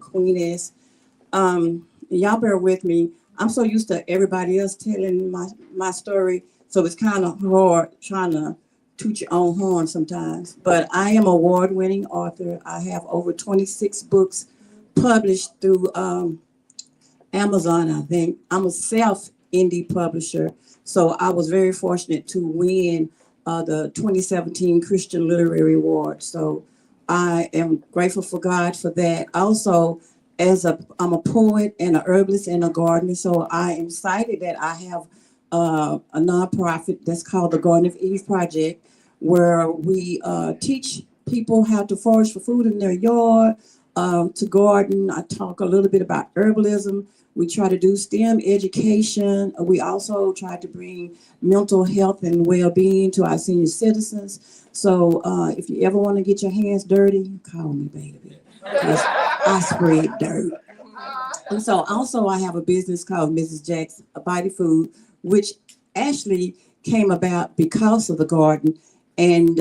Queeness. Y'all bear with me. I'm so used to everybody else telling my story, so it's kind of hard trying to toot your own horn sometimes. But I am award-winning author. I have over 26 books published through Amazon, I think. I'm a self indie publisher, so I was very fortunate to win the 2017 Christian Literary Award. So I am grateful for God for that. Also, I'm a poet and an herbalist and a gardener, so I am excited that I have a nonprofit that's called the Garden of Eve Project, where we teach people how to forage for food in their yard, to garden. I talk a little bit about herbalism. We try to do STEM education. We also try to bring mental health and well-being to our senior citizens. So if you ever want to get your hands dirty, call me, baby, because I spread dirt. And so also I have a business called Mrs. Jack's Body Food, which actually came about because of the garden. And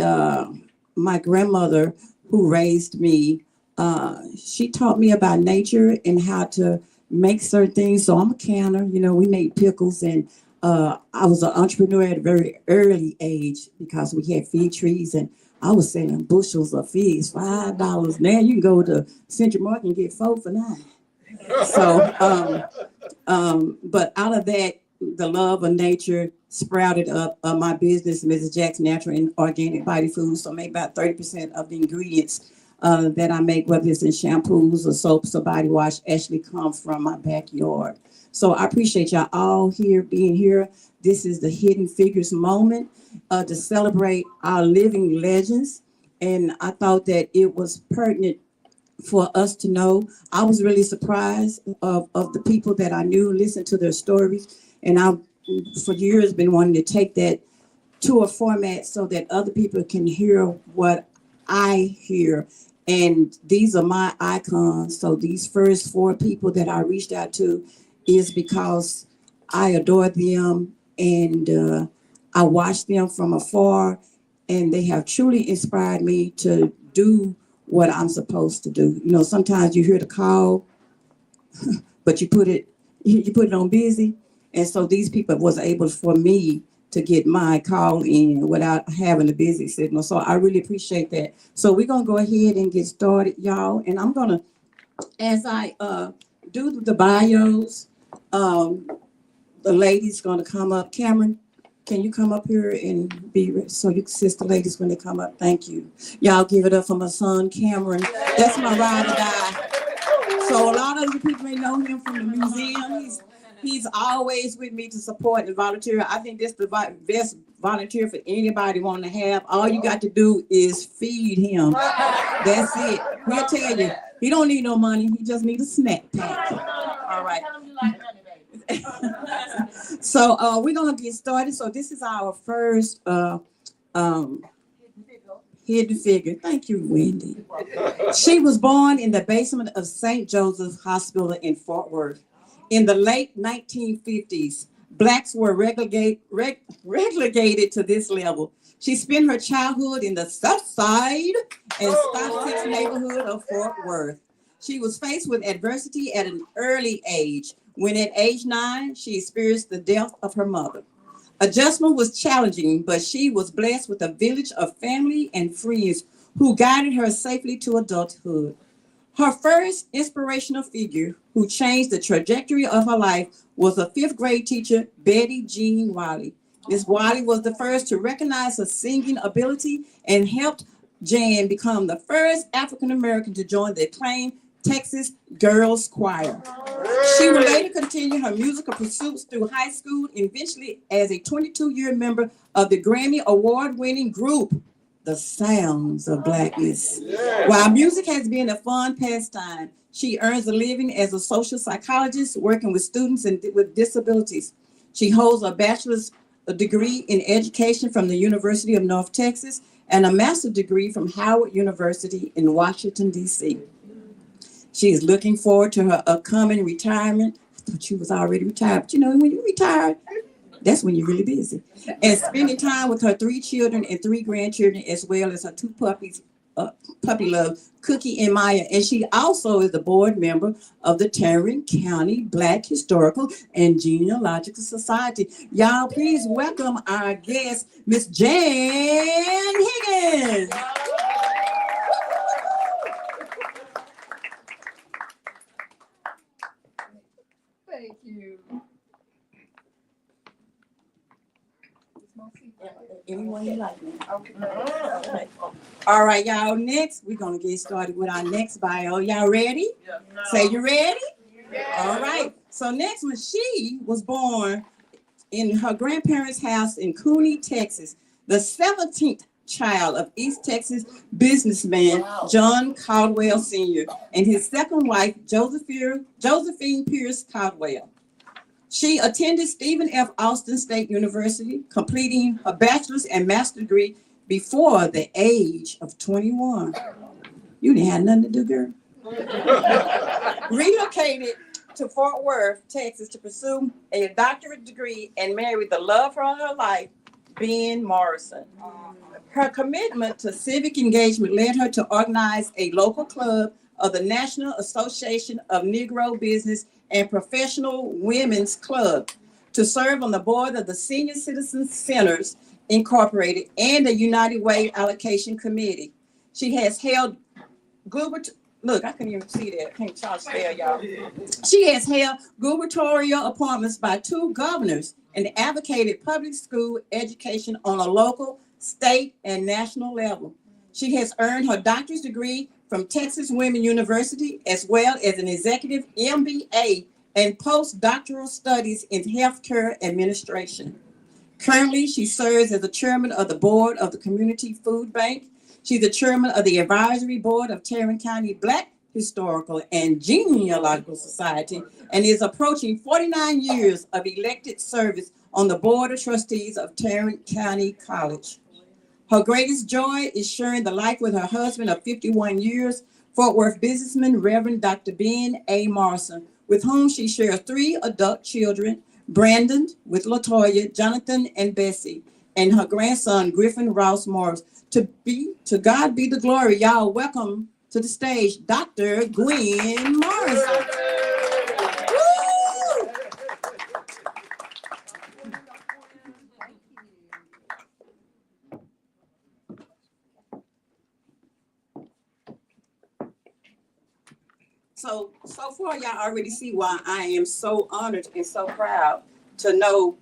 my grandmother, who raised me, she taught me about nature and how to make certain things. So I'm a canner, we made pickles, and I was an entrepreneur at a very early age because we had fig trees, and I was selling bushels of figs, $5. Now you can go to Central Market and get 4 for $9. So, but out of that, the love of nature sprouted up my business, Mrs. Jack's Natural and Organic Body Foods. So I make about 30% of the ingredients that I make, whether it's in shampoos or soaps or body wash, actually come from my backyard. So I appreciate y'all all being here. This is the Hidden Figures moment to celebrate our living legends. And I thought that it was pertinent for us to know. I was really surprised of the people that I knew, listened to their stories. And I've for years been wanting to take that to a format so that other people can hear what I hear. And these are my icons. So these first 4 people that I reached out to is because I adore them, and I watch them from afar, and they have truly inspired me to do what I'm supposed to do. Sometimes you hear the call, but you put it on busy. And so these people was able for me to get my call in without having a busy signal. So I really appreciate that. So we're going to go ahead and get started, y'all. And I'm going to, as I do the bios, the lady's going to come up. Cameron, can you come up here and so you can assist the ladies when they come up? Thank you. Y'all give it up for my son, Cameron. That's my ride or die. So a lot of you people may know him from the museum. He's always with me to support and volunteer. I think that's the best volunteer for anybody wanting to have. All you got to do is feed him. That's it. He'll tell you. He don't need no money. He just needs a snack pack. All right. So we're going to get started. So this is our first hidden figure. Thank you, Wendy. She was born in the basement of St. Joseph's Hospital in Fort Worth. In the late 1950s, Blacks were relegated to this level. She spent her childhood in the South Side and Stock Six neighborhood of Fort Worth. She was faced with adversity at an early age, when at age 9, she experienced the death of her mother. Adjustment was challenging, but she was blessed with a village of family and friends who guided her safely to adulthood. Her first inspirational figure who changed the trajectory of her life was a 5th grade teacher, Betty Jean Wiley. Miss Wiley was the first to recognize her singing ability and helped Jan become the first African-American to join the acclaimed Texas Girls Choir. She would later continue her musical pursuits through high school, eventually as a 22-year member of the Grammy Award-winning group, The Sounds of Blackness. While music has been a fun pastime, she earns a living as a social psychologist working with students with disabilities. She holds a bachelor's degree in education from the University of North Texas and a master's degree from Howard University in Washington, D.C. She is looking forward to her upcoming retirement. I thought she was already retired, but when you retire, that's when you're really busy. And spending time with her 3 children and 3 grandchildren, as well as her 2 puppies, puppy love, Cookie and Maya. And she also is the board member of the Tarrant County Black Historical and Genealogical Society. Y'all, please welcome our guest, Miss Jan Higgins. Thank you. Anyone you like, man. Okay. All right, y'all. Next, we're gonna get started with our next bio. Y'all ready? Yes. Say you ready? Yes. All right. So next one, she was born in her grandparents' house in Cooney, Texas, the 17th child of East Texas businessman John Caldwell Sr. and his second wife, Josephine Pierce Caldwell. She attended Stephen F. Austin State University, completing her bachelor's and master's degree before the age of 21. You didn't have nothing to do, girl. Relocated to Fort Worth, Texas to pursue a doctorate degree and married the love of her life, Ben Morrison. Her commitment to civic engagement led her to organize a local club of the National Association of Negro Business and Professional Women's Club, to serve on the board of the Senior Citizen Centers Incorporated and the United Way Allocation Committee. She has held look, I couldn't even see that. I can't try to spell, y'all. She has held gubernatorial appointments by 2 governors and advocated public school education on a local, state, and national level. She has earned her doctorate degree from Texas Women University, as well as an executive MBA and postdoctoral studies in healthcare administration. Currently, she serves as the chairman of the board of the Community Food Bank. She's the chairman of the advisory board of Tarrant County Black Historical and Genealogical Society, and is approaching 49 years of elected service on the board of trustees of Tarrant County College. Her greatest joy is sharing the life with her husband of 51 years, Fort Worth businessman, Reverend Dr. Ben A. Morrison, with whom she shares 3 adult children, Brandon with LaToya, Jonathan, and Bessie, and her grandson, Griffin Ross Morris. To God be the glory. Y'all, welcome to the stage, Dr. Gwen Morrison. Woo! So far, y'all already see why I am so honored and so proud to know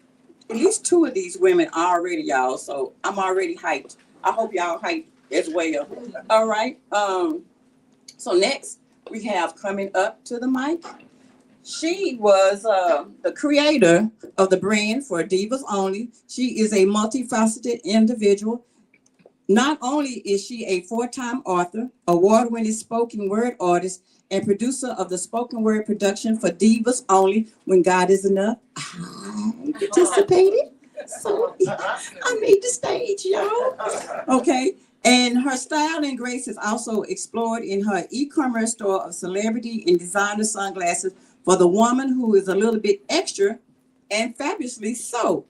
at least 2 of these women already, y'all. So I'm already hyped. I hope y'all hyped as well. All right. So next we have coming up to the mic. She was the creator of the brand for Divas Only. She is a multifaceted individual. Not only is she a 4-time author, award-winning spoken word artist, and producer of the spoken word production for Divas Only, When God Is Enough, I participated. So I made the stage, y'all. Okay. And her style and grace is also explored in her e-commerce store of celebrity and designer sunglasses for the woman who is a little bit extra and fabulously so.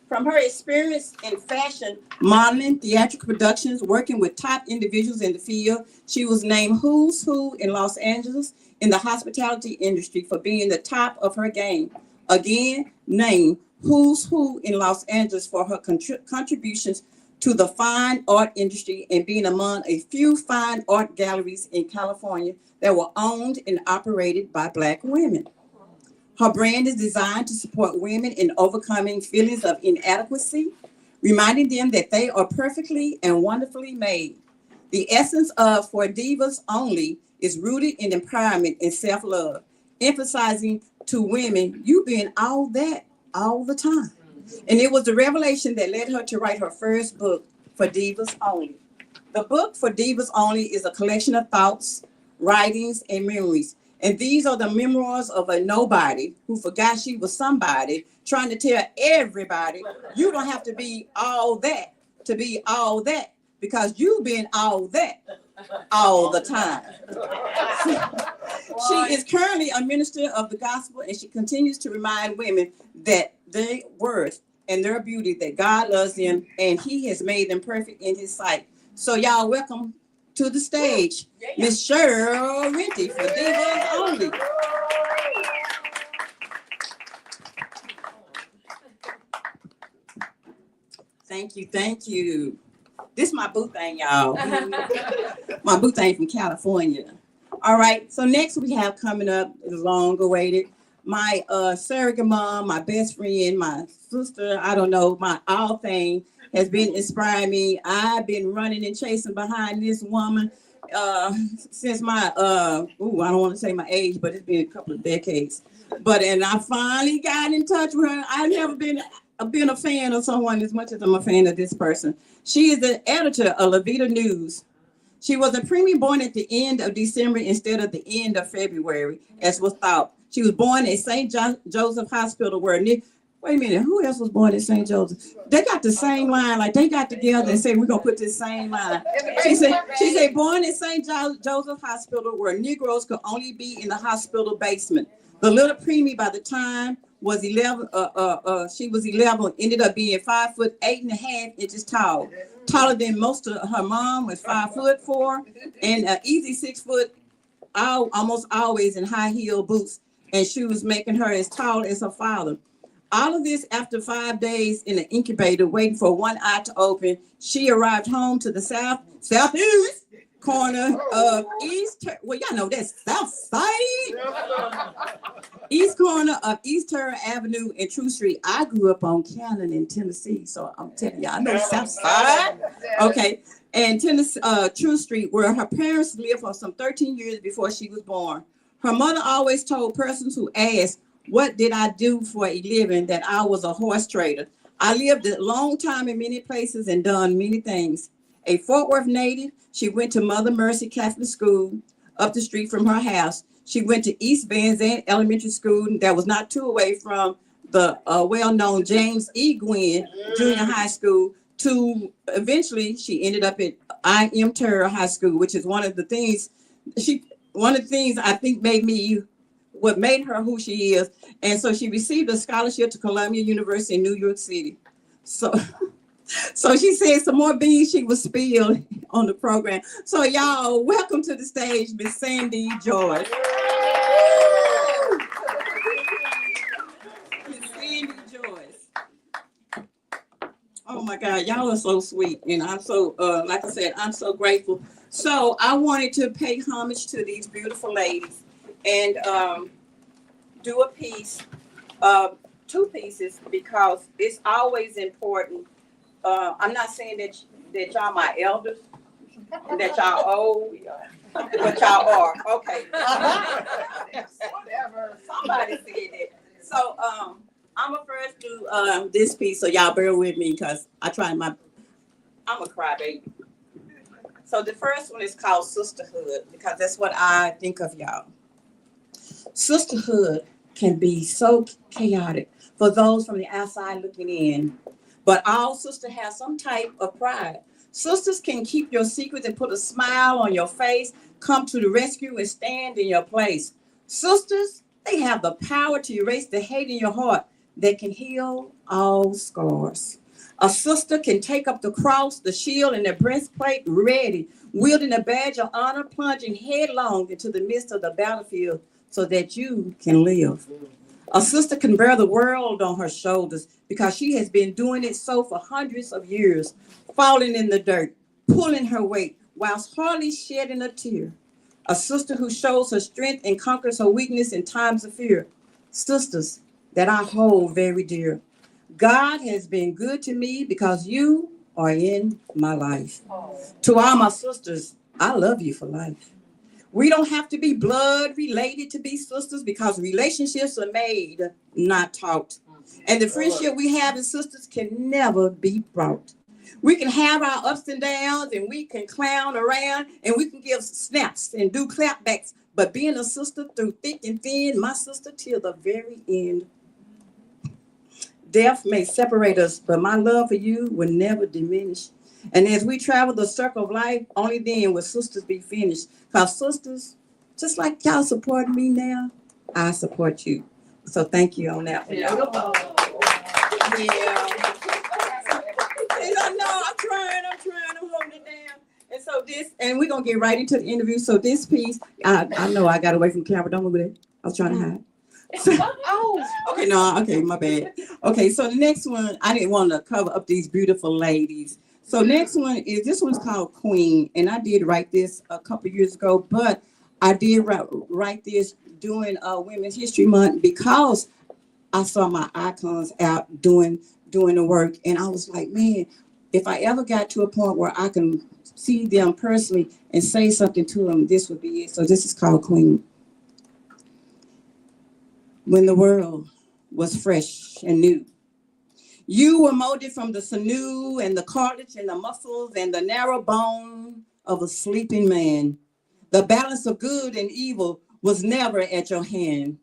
From her experience in fashion, modeling, theatrical productions, working with top individuals in the field, she was named Who's Who in Los Angeles in the hospitality industry for being the top of her game. Again, named Who's Who in Los Angeles for her contributions to the fine art industry and being among a few fine art galleries in California that were owned and operated by Black women. Her brand is designed to support women in overcoming feelings of inadequacy, reminding them that they are perfectly and wonderfully made. The essence of For Divas Only is rooted in empowerment and self-love, emphasizing to women, you being all that all the time. And it was the revelation that led her to write her first book, For Divas Only. The book, For Divas Only, is a collection of thoughts, writings, and memories. And these are the memoirs of a nobody who forgot she was somebody, trying to tell everybody, you don't have to be all that to be all that, because you've been all that all the time. She is currently a minister of the gospel, and she continues to remind women that their worth and their beauty, that God loves them and he has made them perfect in his sight. So y'all welcome to the stage, Miss Cheryl Renty for Divas Only. Thank you, thank you. This is my boo thing, y'all. My boo thing from California. All right, so next we have coming up, is long awaited, my surrogate mom, my best friend, my sister, I don't know, my all thing has been inspiring me. I've been running and chasing behind this woman since my, I don't want to say my age, but it's been a couple of decades. And I finally got in touch with her. I've never been a fan of someone as much as I'm a fan of this person. She is the editor of La Vida News. She was a preemie born at the end of December instead of the end of February, as was thought. She was born at St. Joseph Hospital, where wait a minute, who else was born at St. Joseph? They got the same line, like they got together and said, we're gonna put this same line. She said, born at St. Joseph Hospital, where Negroes could only be in the hospital basement. The little preemie by the time was 11, she was 11, ended up being 5'8.5" tall. Taller than most of her mom, was 5'4", and easy 6 foot, almost always in high heel boots and shoes, making her as tall as her father. All of this after 5 days in an incubator, waiting for one eye to open. She arrived home to the southeast corner of y'all know that's South Side. East corner of East Turner Avenue and True Street. I grew up on Cannon in Tennessee, so I'm telling y'all, I know South Side. Okay, and Tennessee, True Street, where her parents lived for some 13 years before she was born. Her mother always told persons who asked, what did I do for a living, that I was a horse trader. I lived a long time in many places and done many things. A Fort Worth native, she went to Mother Mercy Catholic School up the street from her house. She went to East Van Zandt Elementary School that was not too away from the well-known James E. Gwynn Junior High School, to eventually she ended up at I. M. Terrell High School, which is one of the things I think what made her who she is. And so she received a scholarship to Columbia University in New York City. So she said some more beans she was spilled on the program. So y'all, welcome to the stage, Miss Sandy Joyce. Miss Sandy Joyce. Oh my God, y'all are so sweet. And I'm so, like I said, I'm so grateful. So I wanted to pay homage to these beautiful ladies and do a piece, two pieces, because it's always important. I'm not saying that y'all my elders, that y'all old, but y'all are. Okay. Whatever. Somebody said that. So I'm gonna first do this piece, so y'all bear with me, because I'm a crybaby. So the first one is called Sisterhood, because that's what I think of y'all. Sisterhood can be so chaotic for those from the outside looking in. But all sisters have some type of pride. Sisters can keep your secrets and put a smile on your face, come to the rescue and stand in your place. Sisters, they have the power to erase the hate in your heart. They can heal all scars. A sister can take up the cross, the shield, and the breastplate ready, wielding a badge of honor, plunging headlong into the midst of the battlefield so that you can live. A sister can bear the world on her shoulders because she has been doing it so for hundreds of years, falling in the dirt, pulling her weight whilst hardly shedding a tear. A sister who shows her strength and conquers her weakness in times of fear. Sisters that I hold very dear. God has been good to me because you are in my life. To all my sisters, I love you for life. We don't have to be blood related to be sisters, because relationships are made, not taught. And the friendship we have as sisters can never be brought. We can have our ups and downs, and we can clown around, and we can give snaps and do clapbacks. But being a sister through thick and thin, my sister till the very end. Death may separate us, but my love for you will never diminish. And as we travel the circle of life, only then will sisters be finished. Because sisters, just like y'all support me now, I support you. So thank you on that one. Yeah. And I know I'm trying to hold it down. so this, and we're gonna get right into the interview. So this piece, I know I got away from the camera. Don't move it. I was trying to hide. Oh, Okay, no, okay, my bad. Okay, so the next one, I didn't want to cover up these beautiful ladies. So next one is, this one's called Queen, and I did write this a couple years ago, but I did write this during Women's History Month because I saw my icons out doing the work, and I was like, man, if I ever got to a point where I can see them personally and say something to them, this would be it. So this is called Queen. When the world was fresh and new, you were molded from the sinew and the cartilage and the muscles and the narrow bone of a sleeping man. The balance of good and evil was never at your hand.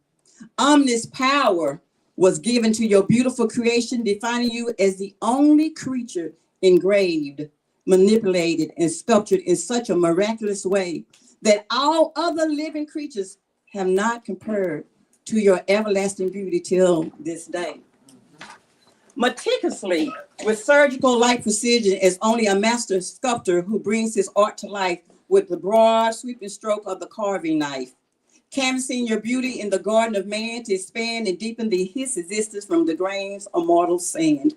Omnis power was given to your beautiful creation, defining you as the only creature engraved, manipulated, and sculptured in such a miraculous way that all other living creatures have not compared to your everlasting beauty till this day. Meticulously, with surgical like precision, as only a master sculptor who brings his art to life with the broad sweeping stroke of the carving knife, canvassing your beauty in the garden of man to expand and deepen his existence from the grains of mortal sand.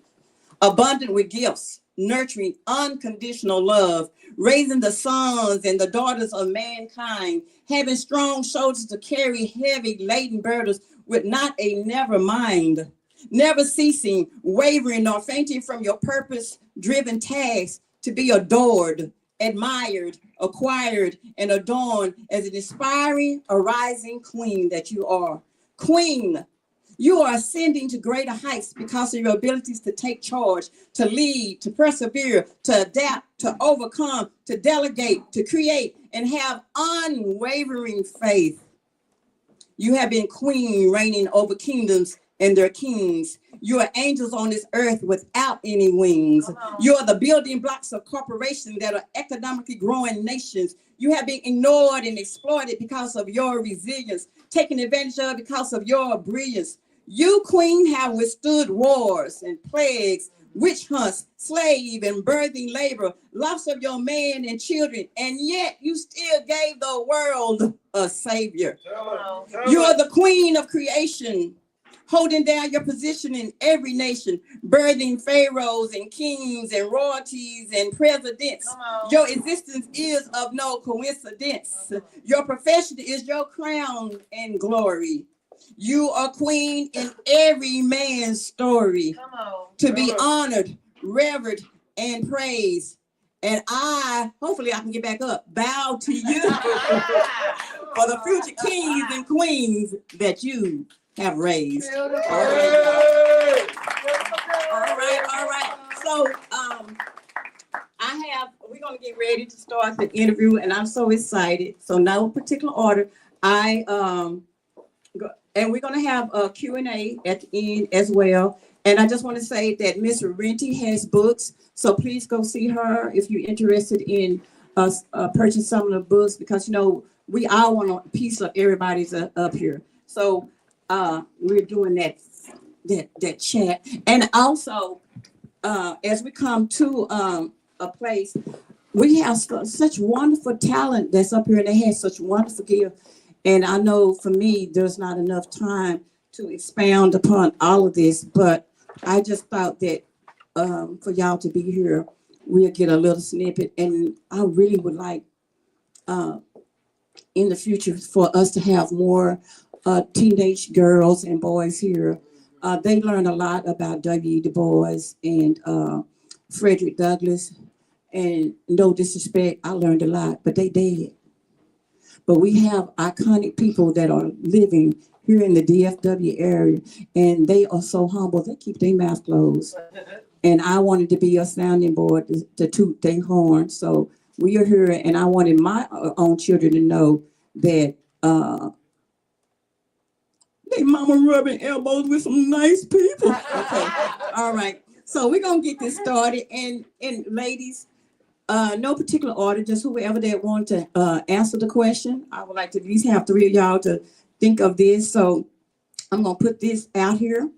Abundant with gifts, nurturing unconditional love, raising the sons and the daughters of mankind, having strong shoulders to carry heavy laden burdens with not a never mind, never ceasing, wavering nor fainting from your purpose-driven task to be adored, admired, acquired, and adorned as an inspiring, arising queen that you are. Queen, you are ascending to greater heights because of your abilities to take charge, to lead, to persevere, to adapt, to overcome, to delegate, to create, and have unwavering faith. You have been queen, reigning over kingdoms and their kings. You are angels on this earth without any wings. You are the building blocks of corporations that are economically growing nations. You have been ignored and exploited because of your resilience, taken advantage of because of your brilliance. You, queen, have withstood wars and plagues, witch hunts, slave and birthing labor, loss of your man and children, and yet you still gave the world a savior. You are the queen of creation, holding down your position in every nation, birthing pharaohs and kings and royalties and presidents. Your existence is of no coincidence. Your profession is your crown and glory. You are queen in every man's story, to be honored, revered, and praised. And I, hopefully I can get back up, bow to you for the future kings and queens that you have raised. All right. So we're gonna get ready to start the interview, and I'm so excited. So no particular order. And we're going to have a Q&A at the end as well. And I just want to say that Miss Renty has books, so please go see her if you're interested in purchasing some of the books, because, you know, we all want a piece of everybody's up here. So we're doing that chat. And also, as we come to a place, we have such wonderful talent that's up here, and they have such wonderful gifts. And I know for me, there's not enough time to expound upon all of this, but I just thought that for y'all to be here, we'll get a little snippet. And I really would like in the future for us to have more teenage girls and boys here. They learn a lot about W. Du Bois and Frederick Douglass. And no disrespect, I learned a lot, but they dead. But we have iconic people that are living here in the DFW area, and they are so humble. They keep their mouth closed. And I wanted to be a sounding board to toot their horn. So we are here, and I wanted my own children to know that they mama rubbing elbows with some nice people. Okay, all right. So we're gonna get this started, and ladies, no particular order, just whoever that want to answer the question. I would like to at least have 3 of y'all to think of this. So I'm gonna put this out here,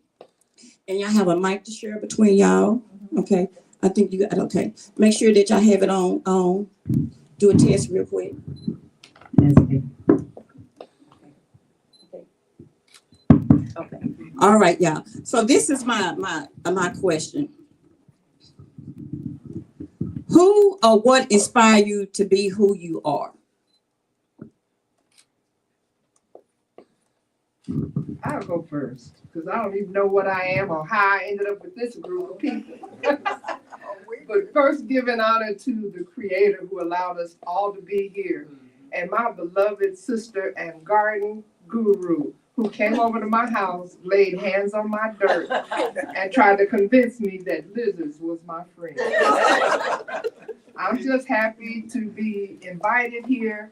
and y'all have a mic to share between y'all. Okay, I think you got, okay. Make sure that y'all have it on. do a test real quick? Okay. All right, y'all. So this is my question. Who or what inspired you to be who you are? I'll go first because I don't even know what I am or how I ended up with this group of people. But first, giving honor to the Creator who allowed us all to be here, and my beloved sister and garden guru who came over to my house, laid hands on my dirt, and tried to convince me that lizards was my friend. I'm just happy to be invited here,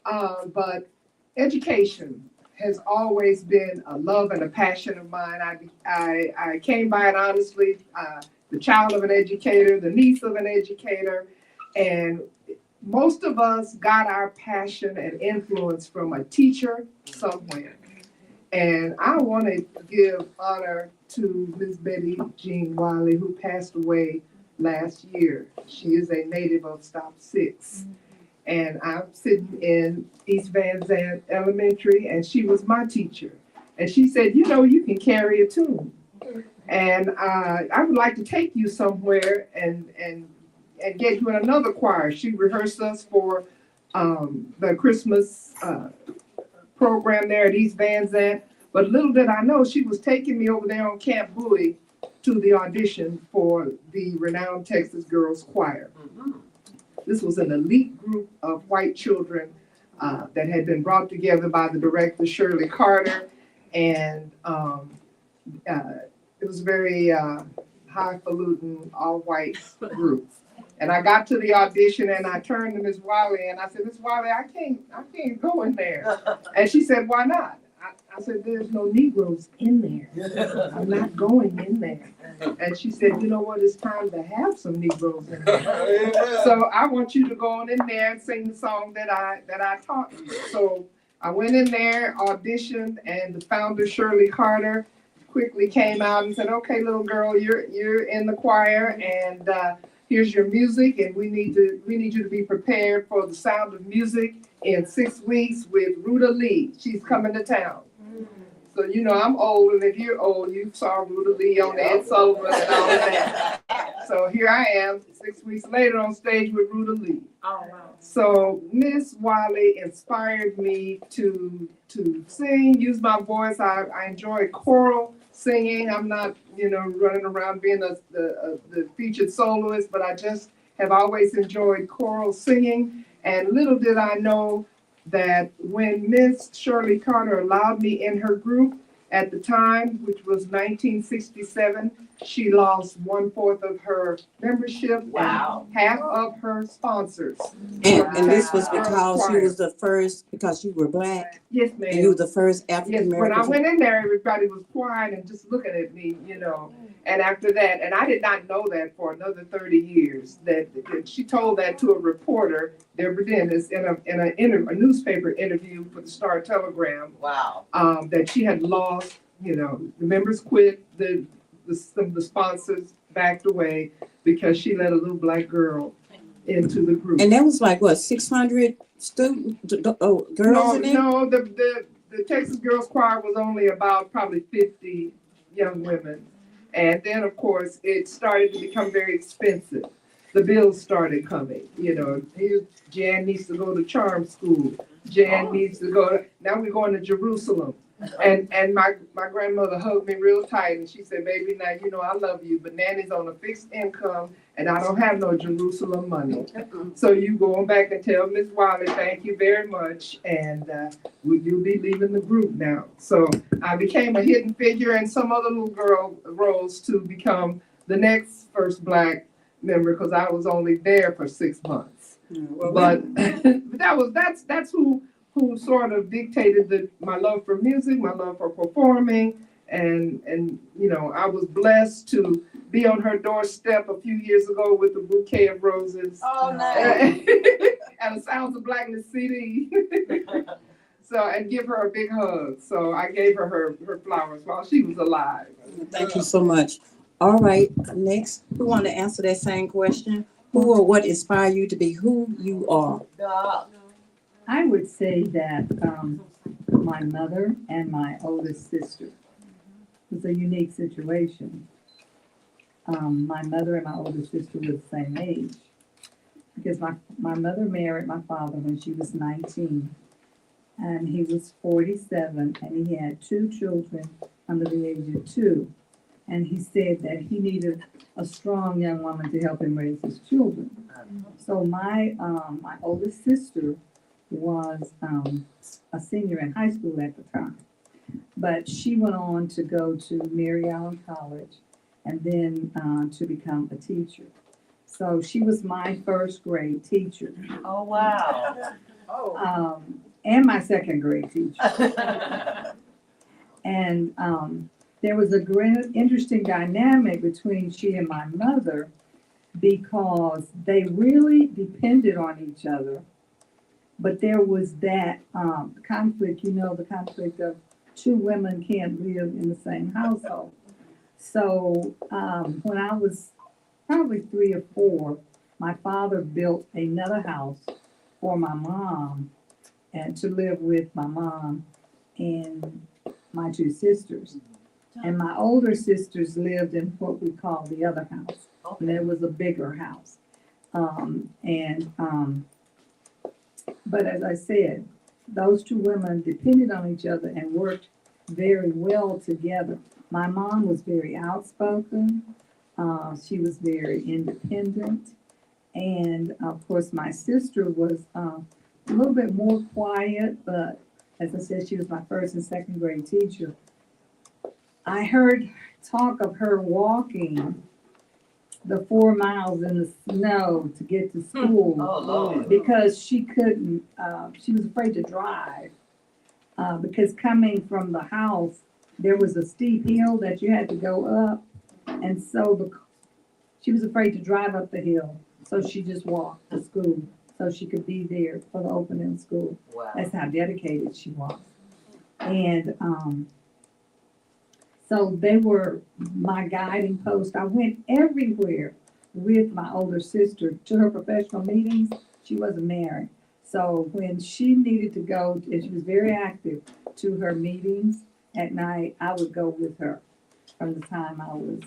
but education has always been a love and a passion of mine. I came by it honestly, the child of an educator, the niece of an educator, and most of us got our passion and influence from a teacher somewhere. And I want to give honor to Miss Betty Jean Wiley, who passed away last year. She is a native of Stop 6. And I'm sitting in East Van Zandt Elementary, and she was my teacher. And she said, you know, you can carry a tune. And I would like to take you somewhere and get you in another choir. She rehearsed us for the Christmas program there at East Van Zandt. But little did I know, she was taking me over there on Camp Bowie to the audition for the renowned Texas Girls Choir. This was an elite group of white children that had been brought together by the director, Shirley Carter, and it was a very highfalutin, all-white group. And I got to the audition and I turned to Miss Wiley and I said, Miss Wiley, I can't go in there. And she said, why not? I said, there's no Negroes in there. I'm not going in there. And she said, you know what, it's time to have some Negroes in there. So I want you to go on in there and sing the song that I taught you. So I went in there, auditioned, and the founder, Shirley Carter, quickly came out and said, okay, little girl, you're in the choir, and here's your music, and we need you to be prepared for the Sound of Music in 6 weeks with Ruta Lee. She's coming to town. So, you know, I'm old, and if you're old, you saw Ruta Lee on Ed Sullivan and all of that. So here I am, 6 weeks later on stage with Ruta Lee. Oh, wow. So Miss Wiley inspired me to sing, use my voice. I enjoy choral singing. I'm not, you know, running around being the featured soloist, but I just have always enjoyed choral singing. And little did I know that when Miss Shirley Carter allowed me in her group at the time, which was 1967, she lost 1/4 of her membership. Wow. And half of her sponsors. And this was because you was the first, because you were Black, Yes, and ma'am. you were the first African Yes, when I American. went in there, everybody was quiet and just looking at me, you know. And after that, and I did not know that for another 30 years, that she told that to a reporter, Deborah Dennis, in a newspaper interview for the Star Telegram. Wow. That she had lost, you know, the members quit, the sponsors backed away because she let a little Black girl into the group. And that was like, what, 600 girls in there? No, the Texas Girls Choir was only about probably 50 young women. And then, of course, it started to become very expensive. The bills started coming, you know. Jan needs to go to charm school. Jan needs to go now we're going to Jerusalem. And my grandmother hugged me real tight and she said, baby, now you know I love you, but Nanny's on a fixed income and I don't have no Jerusalem money. So you go back and tell Miss Wiley, thank you very much, and you'll be leaving the group now. So I became a hidden figure, and some other little girl rose to become the next first Black member because I was only there for 6 months. But that's who sort of dictated my love for music, my love for performing, and you know, I was blessed to be on her doorstep a few years ago with a bouquet of roses. Oh, nice. And a Sounds of Blackness CD. So, and give her a big hug. So I gave her flowers while she was alive. Thank you so much. All right, next, who want to answer that same question? Who or what inspired you to be who you are? I would say that my mother and my oldest sister. It was a unique situation. My mother and my oldest sister were the same age because my mother married my father when she was 19 and he was 47 and he had 2 children under the age of 2. And he said that he needed a strong young woman to help him raise his children. So my oldest sister was a senior in high school at the time. But she went on to go to Mary Allen College and then to become a teacher. So she was my first grade teacher. Oh, wow. And my second grade teacher. And there was a great, interesting dynamic between she and my mother because they really depended on each other. But there was that conflict, the conflict of 2 women can't live in the same household. So when I was probably 3 or 4, my father built another house for my mom and to live with my mom and my 2 sisters. And my older sisters lived in what we call the other house. And it was a bigger house. But as I said, those 2 women depended on each other and worked very well together. My mom was very outspoken. She was very independent. And of course, my sister was a little bit more quiet, but as I said, she was my first and second grade teacher. I heard talk of her walking the 4 miles in the snow to get to school. Oh, Lord. Because she couldn't, she was afraid to drive. Because coming from the house, there was a steep hill that you had to go up. And so she was afraid to drive up the hill. So she just walked to school so she could be there for the opening of school. Wow. That's how dedicated she was. And so they were my guiding post. I went everywhere with my older sister to her professional meetings. She wasn't married. So when she needed to go, and she was very active, to her meetings at night, I would go with her from the time I was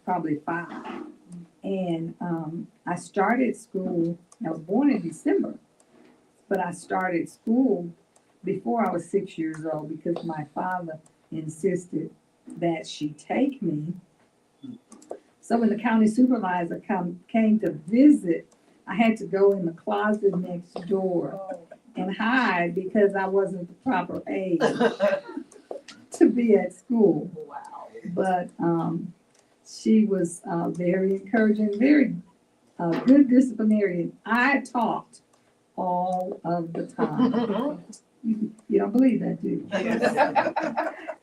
probably 5. And I started school, I was born in December, but I started school before I was 6 years old because my father insisted that she take me. So when the county supervisor came to visit, I had to go in the closet next door and hide because I wasn't the proper age to be at school. Wow. But she was very encouraging, very good disciplinarian. I talked all of the time. You don't believe that, do you?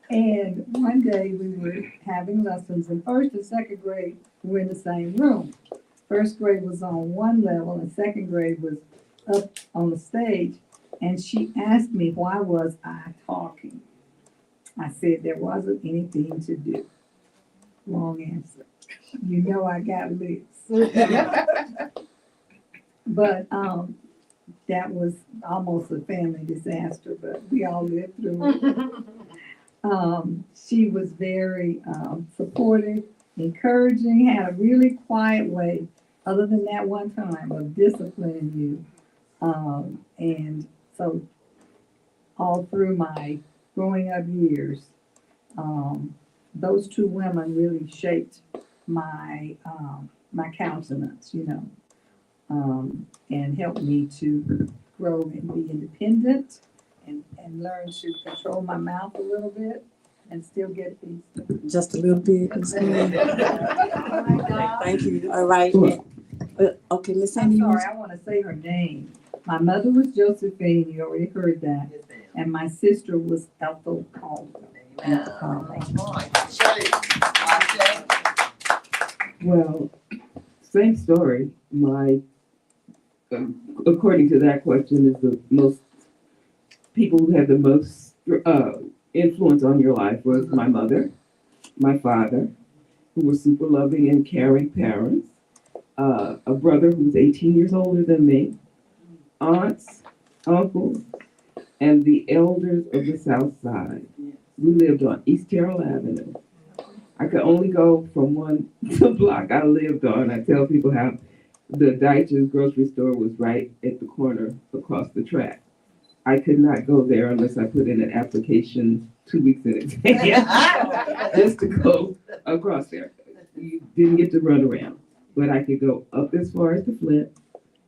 And one day we were having lessons in first and second grade. We were in the same room. First grade was on one level and second grade was up on the stage. And she asked me, why was I talking? I said, there wasn't anything to do. Wrong answer. You know I got lips. But that was almost a family disaster, but we all lived through it. She was very supportive, encouraging, had a really quiet way, other than that one time, of disciplining you. And so all through my growing up years, those 2 women really shaped my my countenance, and helped me to grow and be independent and learn to control my mouth a little bit and still get these. Just a little bit. Oh my God. Thank you. All right. Okay, Miss Sandy. I'm sorry, I want to say her name. My mother was Josephine, you already heard that, Yes, ma'am. and my sister was Ethel Calder. Amen. Well, same story. According to that question, is the most people who had the most influence on your life was my mother, my father, who were super loving and caring parents, a brother who's 18 years older than me, aunts, uncles, and the elders of the South Side. We lived on East Terrell Avenue. I could only go from one block I lived on. I tell people how the Deitch's grocery store was right at the corner across the track. I could not go there unless I put in an application 2 weeks in advance just to go across there. You didn't get to run around, but I could go up as far as the Flint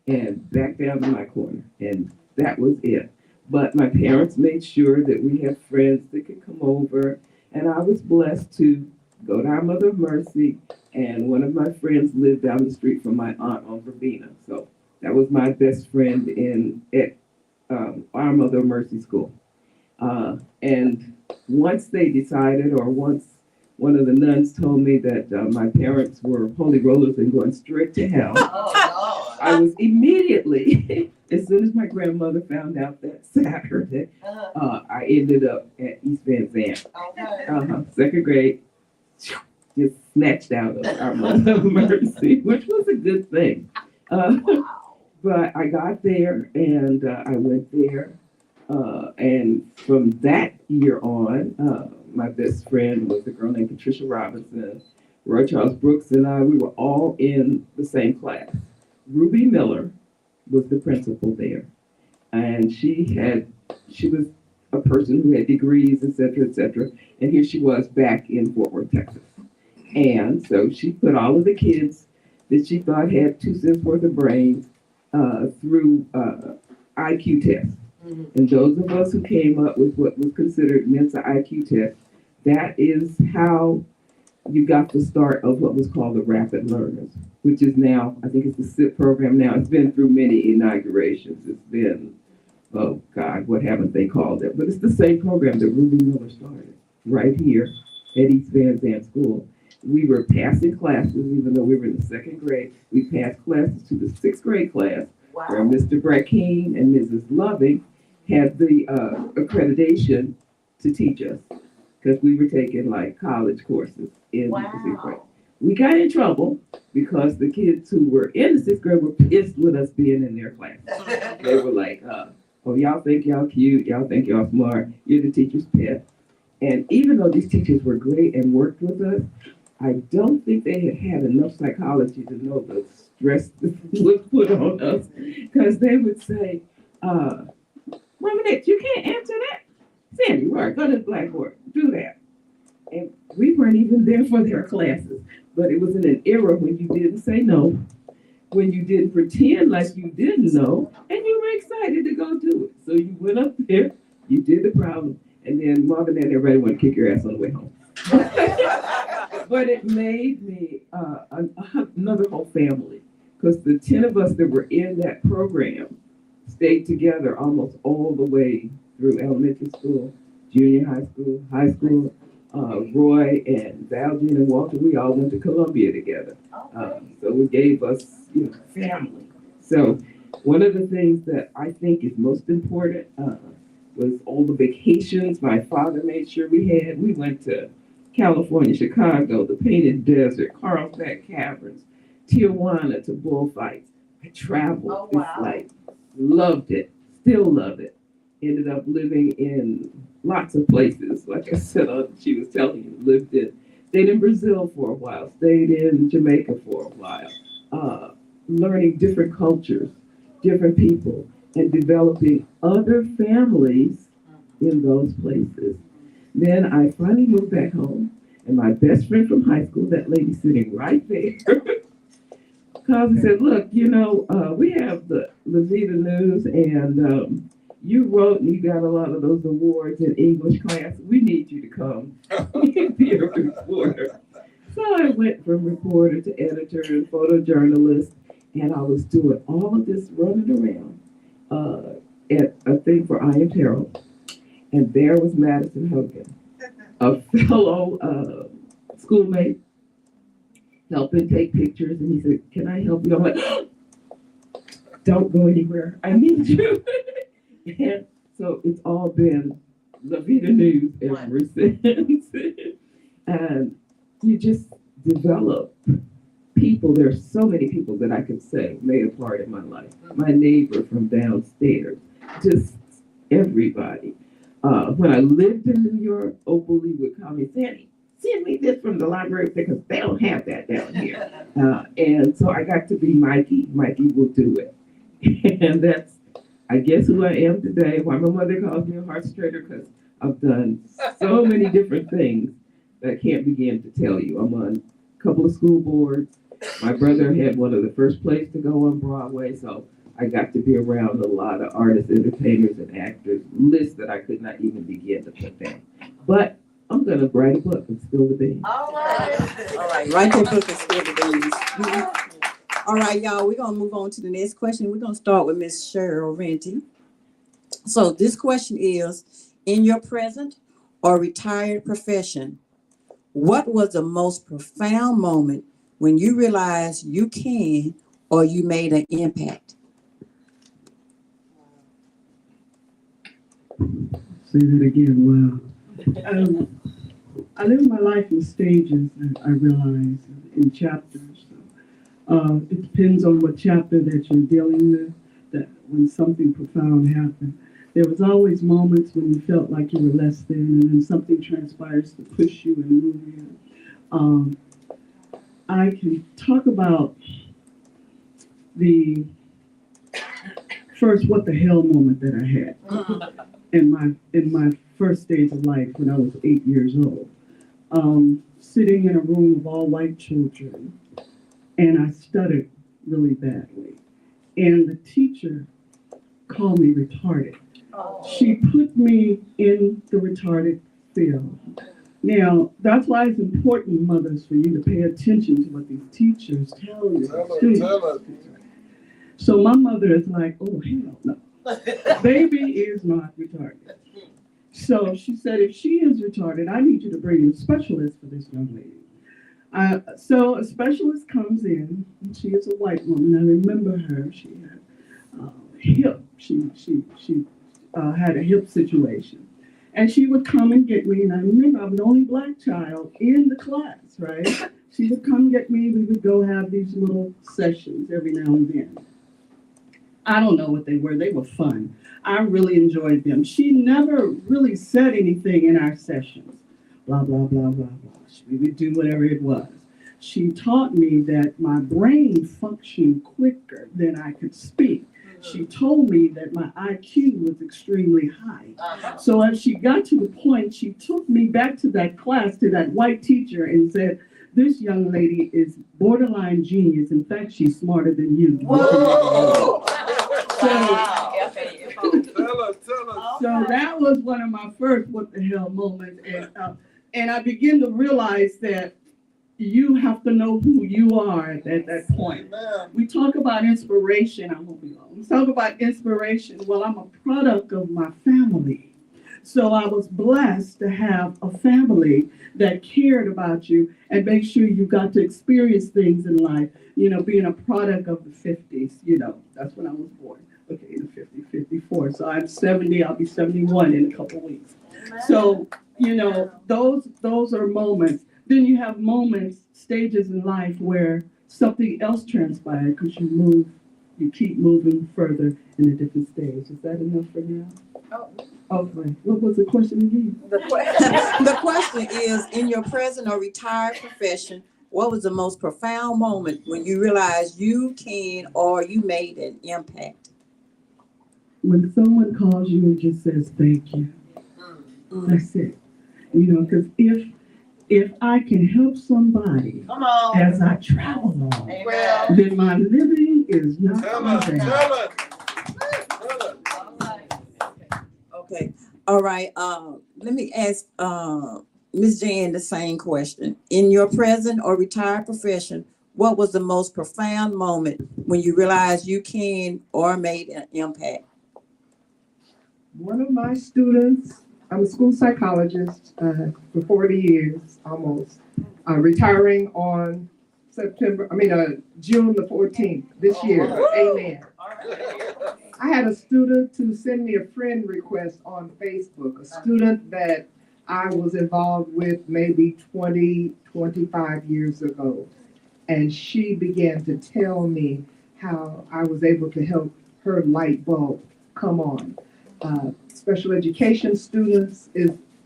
and back down to my corner, and that was it. But my parents made sure that we had friends that could come over, and I was blessed to go to our Mother of Mercy, and one of my friends lived down the street from my aunt on Verbena. So that was my best friend at our Mother of Mercy school. And once they decided, or once one of the nuns told me that my parents were holy rollers and going straight to hell, I was immediately, as soon as my grandmother found out that Saturday, I ended up at East Van Zandt. Second grade, just snatched out of our Mother of Mercy, which was a good thing. But I got there and I went there. And from that year on, my best friend was a girl named Patricia Robinson. Roy Charles Brooks and I, we were all in the same class. Ruby Miller was the principal there. And she was a person who had degrees, et cetera, and here she was back in Fort Worth, Texas. And so she put all of the kids that she thought had 2 cents worth of brains through IQ tests. And those of us who came up with what was considered Mensa IQ test, that is how you got the start of what was called the Rapid Learners, which is now, I think it's the SIP program now. It's been through many inaugurations. It's been, oh God, what haven't they called it? But it's the same program that Ruby Miller started right here at East Van Zandt School. We were passing classes, even though we were in the 2nd grade. We passed classes to the 6th grade class, where Mr. Brackeen and Mrs. Loving had the accreditation to teach us, because we were taking like college courses in the 6th grade. We got in trouble because the kids who were in the 6th grade were pissed with us being in their class. They were like, oh, y'all think y'all cute, y'all think y'all smart, you're the teacher's pet. And even though these teachers were great and worked with us, I don't think they had enough psychology to know the stress that was put on us, because they would say, Mama, you can't answer that. Sandy, right, go to the blackboard, do that. And we weren't even there for their classes, but it was in an era when you didn't say no, when you didn't pretend like you didn't know, and you were excited to go do it. So you went up there, you did the problem, and then Mom and Dad, everybody wanted to kick your ass on the way home. But it made me another whole family, because the 10 of us that were in that program stayed together almost all the way through elementary school, junior high school. Roy and Valjean and Walter, we all went to Columbia together. So it gave us, family. So one of the things that I think is most important was all the vacations my father made sure we had. We went to California, Chicago, the Painted Desert, Carlsbad Caverns, Tijuana to bullfights. I traveled this flight, loved it, still love it. Ended up living in lots of places. Like I said, she was telling you, stayed in Brazil for a while, stayed in Jamaica for a while, learning different cultures, different people, and developing other families in those places. Then I finally moved back home, and my best friend from high school, that lady sitting right there, called and said, look, we have the Vita News, and you wrote and you got a lot of those awards in English class. We need you to come be a reporter. So I went from reporter to editor and photojournalist, and I was doing all of this running around at a thing for I Am Terrell. And there was Madison Hogan, a fellow schoolmate, helping take pictures. And he said, can I help you? I'm like, don't go anywhere. I need you. And so it's all been La Vida News ever since. And you just develop people people, there are so many people that I could say made a part in my life. My neighbor from downstairs, just everybody. When I lived in New York, Opal Lee would call me, Sandy, send me this from the library because they don't have that down here. And so I got to be Mikey. Mikey will do it. And that's, I guess, who I am today. Why my mother calls me a heart straightener, because I've done so many different things that I can't begin to tell you. I'm on a couple of school boards. My brother had one of the first plays to go on Broadway, so I got to be around a lot of artists, entertainers, and actors, lists that I could not even begin to put down. But I'm going to write a book and spill the beans. All right, write your book and spill the beans. All right, y'all, we're going to move on to the next question. We're going to start with Miss Cheryl Renty. So this question is, in your present or retired profession, what was the most profound moment when you realized you can or you made an impact? Say that again. Wow. I live my life in stages, I realize, in chapters. It depends on what chapter that you're dealing with, that when something profound happened. There was always moments when you felt like you were less than, and then something transpires to push you and move you. I can talk about the first what the hell moment that I had in my first stage of life when I was 8 years old. Sitting in a room of all white children, and I stuttered really badly. And the teacher called me retarded. She put me in the retarded field. Now, that's why it's important, mothers, for you to pay attention to what these teachers tell you. Tell us. So my mother is like, oh, hell no. Baby is not retarded. So she said, if she is retarded, I need you to bring in a specialist for this young lady. So a specialist comes in, and she is a white woman. I remember her. She had hip. She had a hip situation. And she would come and get me, and I remember I was the only black child in the class, right? She would come get me, we would go have these little sessions every now and then. I don't know what they were fun. I really enjoyed them. She never really said anything in our sessions, blah, blah, blah, blah, blah. We would do whatever it was. She taught me that my brain functioned quicker than I could speak. She told me that my IQ was extremely high. So as she got to the point, she took me back to that class, to that white teacher, and said, this young lady is borderline genius. In fact, she's smarter than you. Whoa! So that was one of my first what the hell moments. And I began to realize that you have to know who you are at that point. We talk about inspiration. I won't be long. We talk about inspiration. Well, I'm a product of my family. So I was blessed to have a family that cared about you and make sure you got to experience things in life. You know, being a product of the 50s, you know, that's when I was born. Okay, in 54. So I'm 70, I'll be 71 in a couple weeks. So, you know, those are moments. Then you have moments, stages in life where something else transpired because you keep moving further in a different stage. Is that enough for now? Oh. Okay. What was the question again? The question is, in your present or retired profession, what was the most profound moment when you realized you can or you made an impact? When someone calls you and just says thank you. That's it. You know, because if I can help somebody as I travel along, then my living is not bad. Okay. All right. Let me ask Ms. Jan the same question. In your present or retired profession, what was the most profound moment when you realized you can or made an impact? One of my students, I'm a school psychologist for 40 years almost, retiring on June the 14th this year. Amen. I had a student to send me a friend request on Facebook, a student that I was involved with maybe 20, 25 years ago. And she began to tell me how I was able to help her light bulb come on. Special education students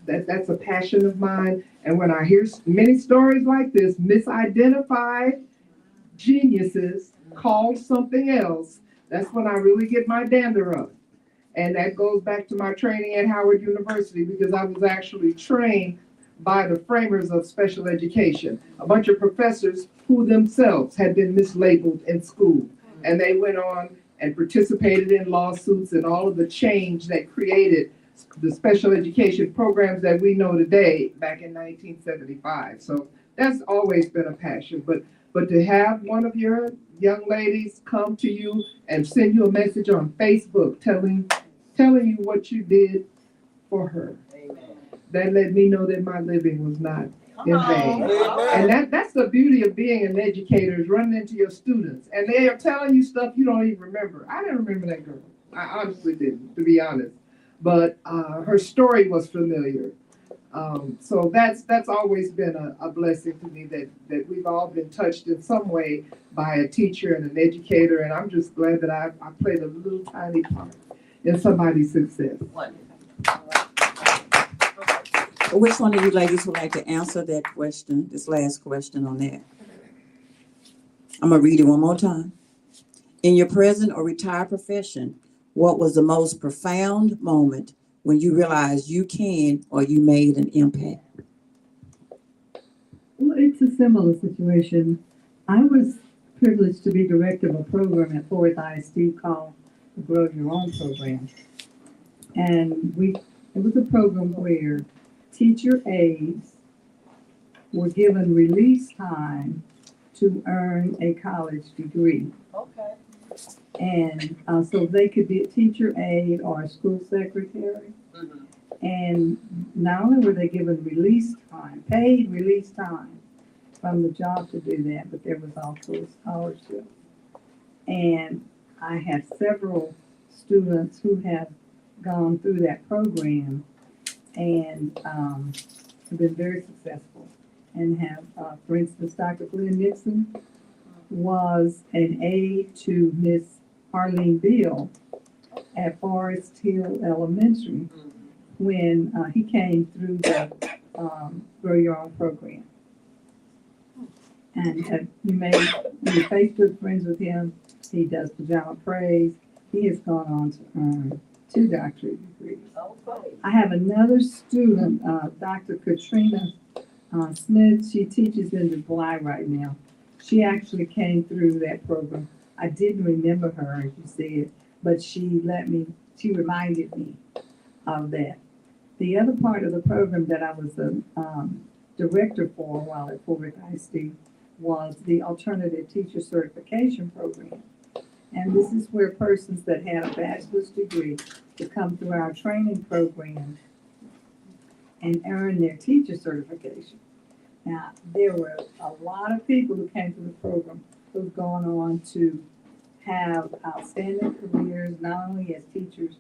that's a passion of mine. And when I hear many stories like this, misidentified geniuses called something else, that's when I really get my dander up. And that goes back to my training at Howard University, because I was actually trained by the framers of special education, a bunch of professors who themselves had been mislabeled in school. And they went on and participated in lawsuits and all of the change that created the special education programs that we know today back in 1975. So that's always been a passion. But to have one of your young ladies come to you and send you a message on Facebook telling you what you did for her, that let me know that my living was not in vain. And that's the beauty of being an educator, is running into your students and they are telling you stuff you don't even remember. I didn't remember that girl. I honestly didn't, to be honest. But her story was familiar. So that's always been a blessing to me, that we've all been touched in some way by a teacher and an educator. And I'm just glad that I played a little tiny part in somebody's success. Which one of you ladies would like to answer that question, this last question on that? I'm gonna read it one more time. In your present or retired profession, what was the most profound moment when you realized you can or you made an impact? Well, it's a similar situation. I was privileged to be director of a program at Fort ISD called the Grow Your Own program. And it was a program where teacher aides were given release time to earn a college degree. Okay. And so they could be a teacher aide or a school secretary. Mhm. And not only were they given release time, paid release time from the job to do that, but there was also a scholarship. And I have several students who have gone through that program and have been very successful and have, for instance, Dr. Glenn Nixon was an aide to Miss Arlene Beal at Forest Hill Elementary when he came through the Grow Your Own program. And you be Facebook friends with him. He does pajama praise. He has gone on to earn 2 doctorate degrees. Okay. I have another student, Dr. Katrina Smith. She teaches in Dubai right now. She actually came through that program. I didn't remember her, as you said, but she reminded me of that. The other part of the program that I was the director for while at Fort ISD was the Alternative Teacher Certification Program. And this is where persons that had a bachelor's degree to come through our training program and earn their teacher certification. Now, there were a lot of people who came through the program who've gone on to have outstanding careers, not only as teachers,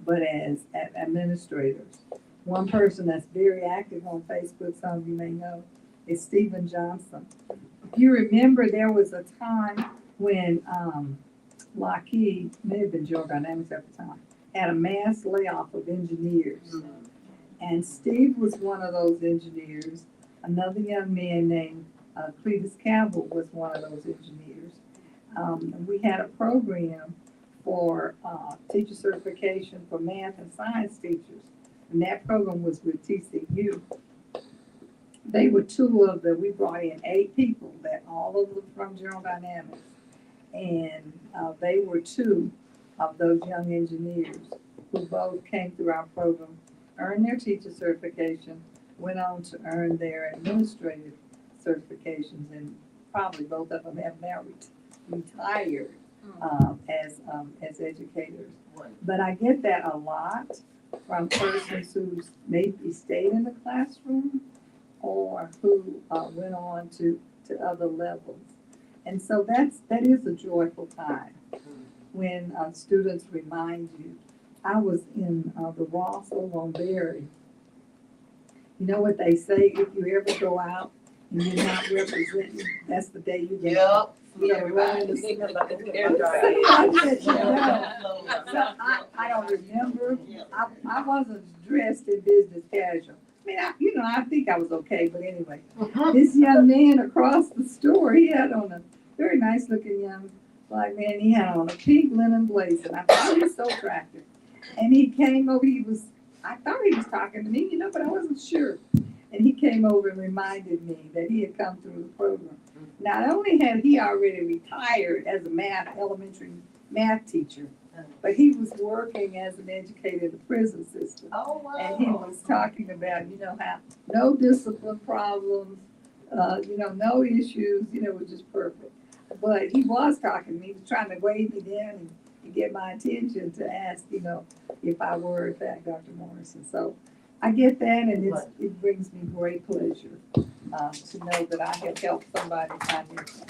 but as administrators. One person that's very active on Facebook, some of you may know, is Stephen Johnson. If you remember, there was a time when Lockheed, may have been General Dynamics at the time, had a mass layoff of engineers. And Steve was one of those engineers. Another young man named Cletus Cavill was one of those engineers. We had a program for teacher certification for math and science teachers. And that program was with TCU. They were we brought in 8 people that all of them from General Dynamics. And they were 2 of those young engineers who both came through our program, earned their teacher certification, went on to earn their administrative certifications, and probably both of them have now retired as educators. But I get that a lot from persons who maybe stayed in the classroom or who went on to other levels. And so that is a joyful time when students remind you. I was in the Ross over on Berry. You know what they say, if you ever go out and you're not representing, that's the day you get. Yep. Yeah, right. I let you know. So I don't remember, I wasn't dressed in business casual. I mean, I think I was okay, but anyway. This young man across the store, he had on a very nice looking young black man, he had on a pink linen blazer, and I thought he was so attractive. And he came over, I thought he was talking to me, but I wasn't sure. And he came over and reminded me that he had come through the program. Not only had he already retired as a elementary math teacher, but he was working as an educator in the prison system. Oh, wow. And he was talking about, how no discipline problems, no issues, it was just perfect. But he was talking to me, he was trying to wave me down and get my attention to ask, if I were in fact Dr. Morrison. So I get that, and it brings me great pleasure to know that I have helped somebody find their place.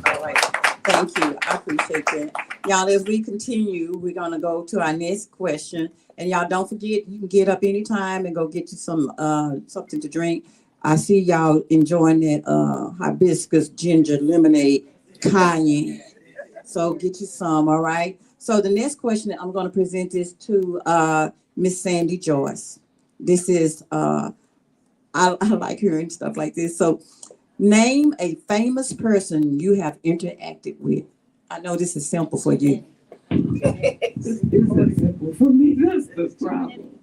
All right. Thank you. I appreciate that. Y'all, as we continue, we're going to go to our next question. And y'all don't forget, you can get up anytime and go get you some something to drink. I see y'all enjoying that hibiscus ginger lemonade cayenne. So get you some, all right? So the next question that I'm going to present is to Miss Sandy Joyce. This is, I like hearing stuff like this. So name a famous person you have interacted with. I know this is simple for you. This isn't simple for me. That's the problem.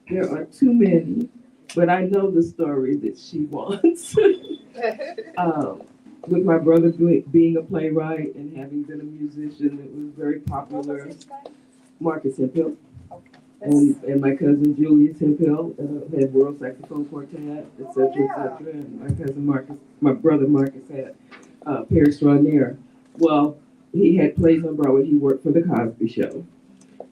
There are too many, but I know the story that she wants. With my brother being a playwright and having been a musician, it was very popular. Marcus Hemphill. And my cousin Julius Hemphill had World Saxophone Quartet, et cetera. And my cousin Marcus, my brother Marcus had Paris Stranair. Well, he had plays on Broadway. He worked for The Cosby Show.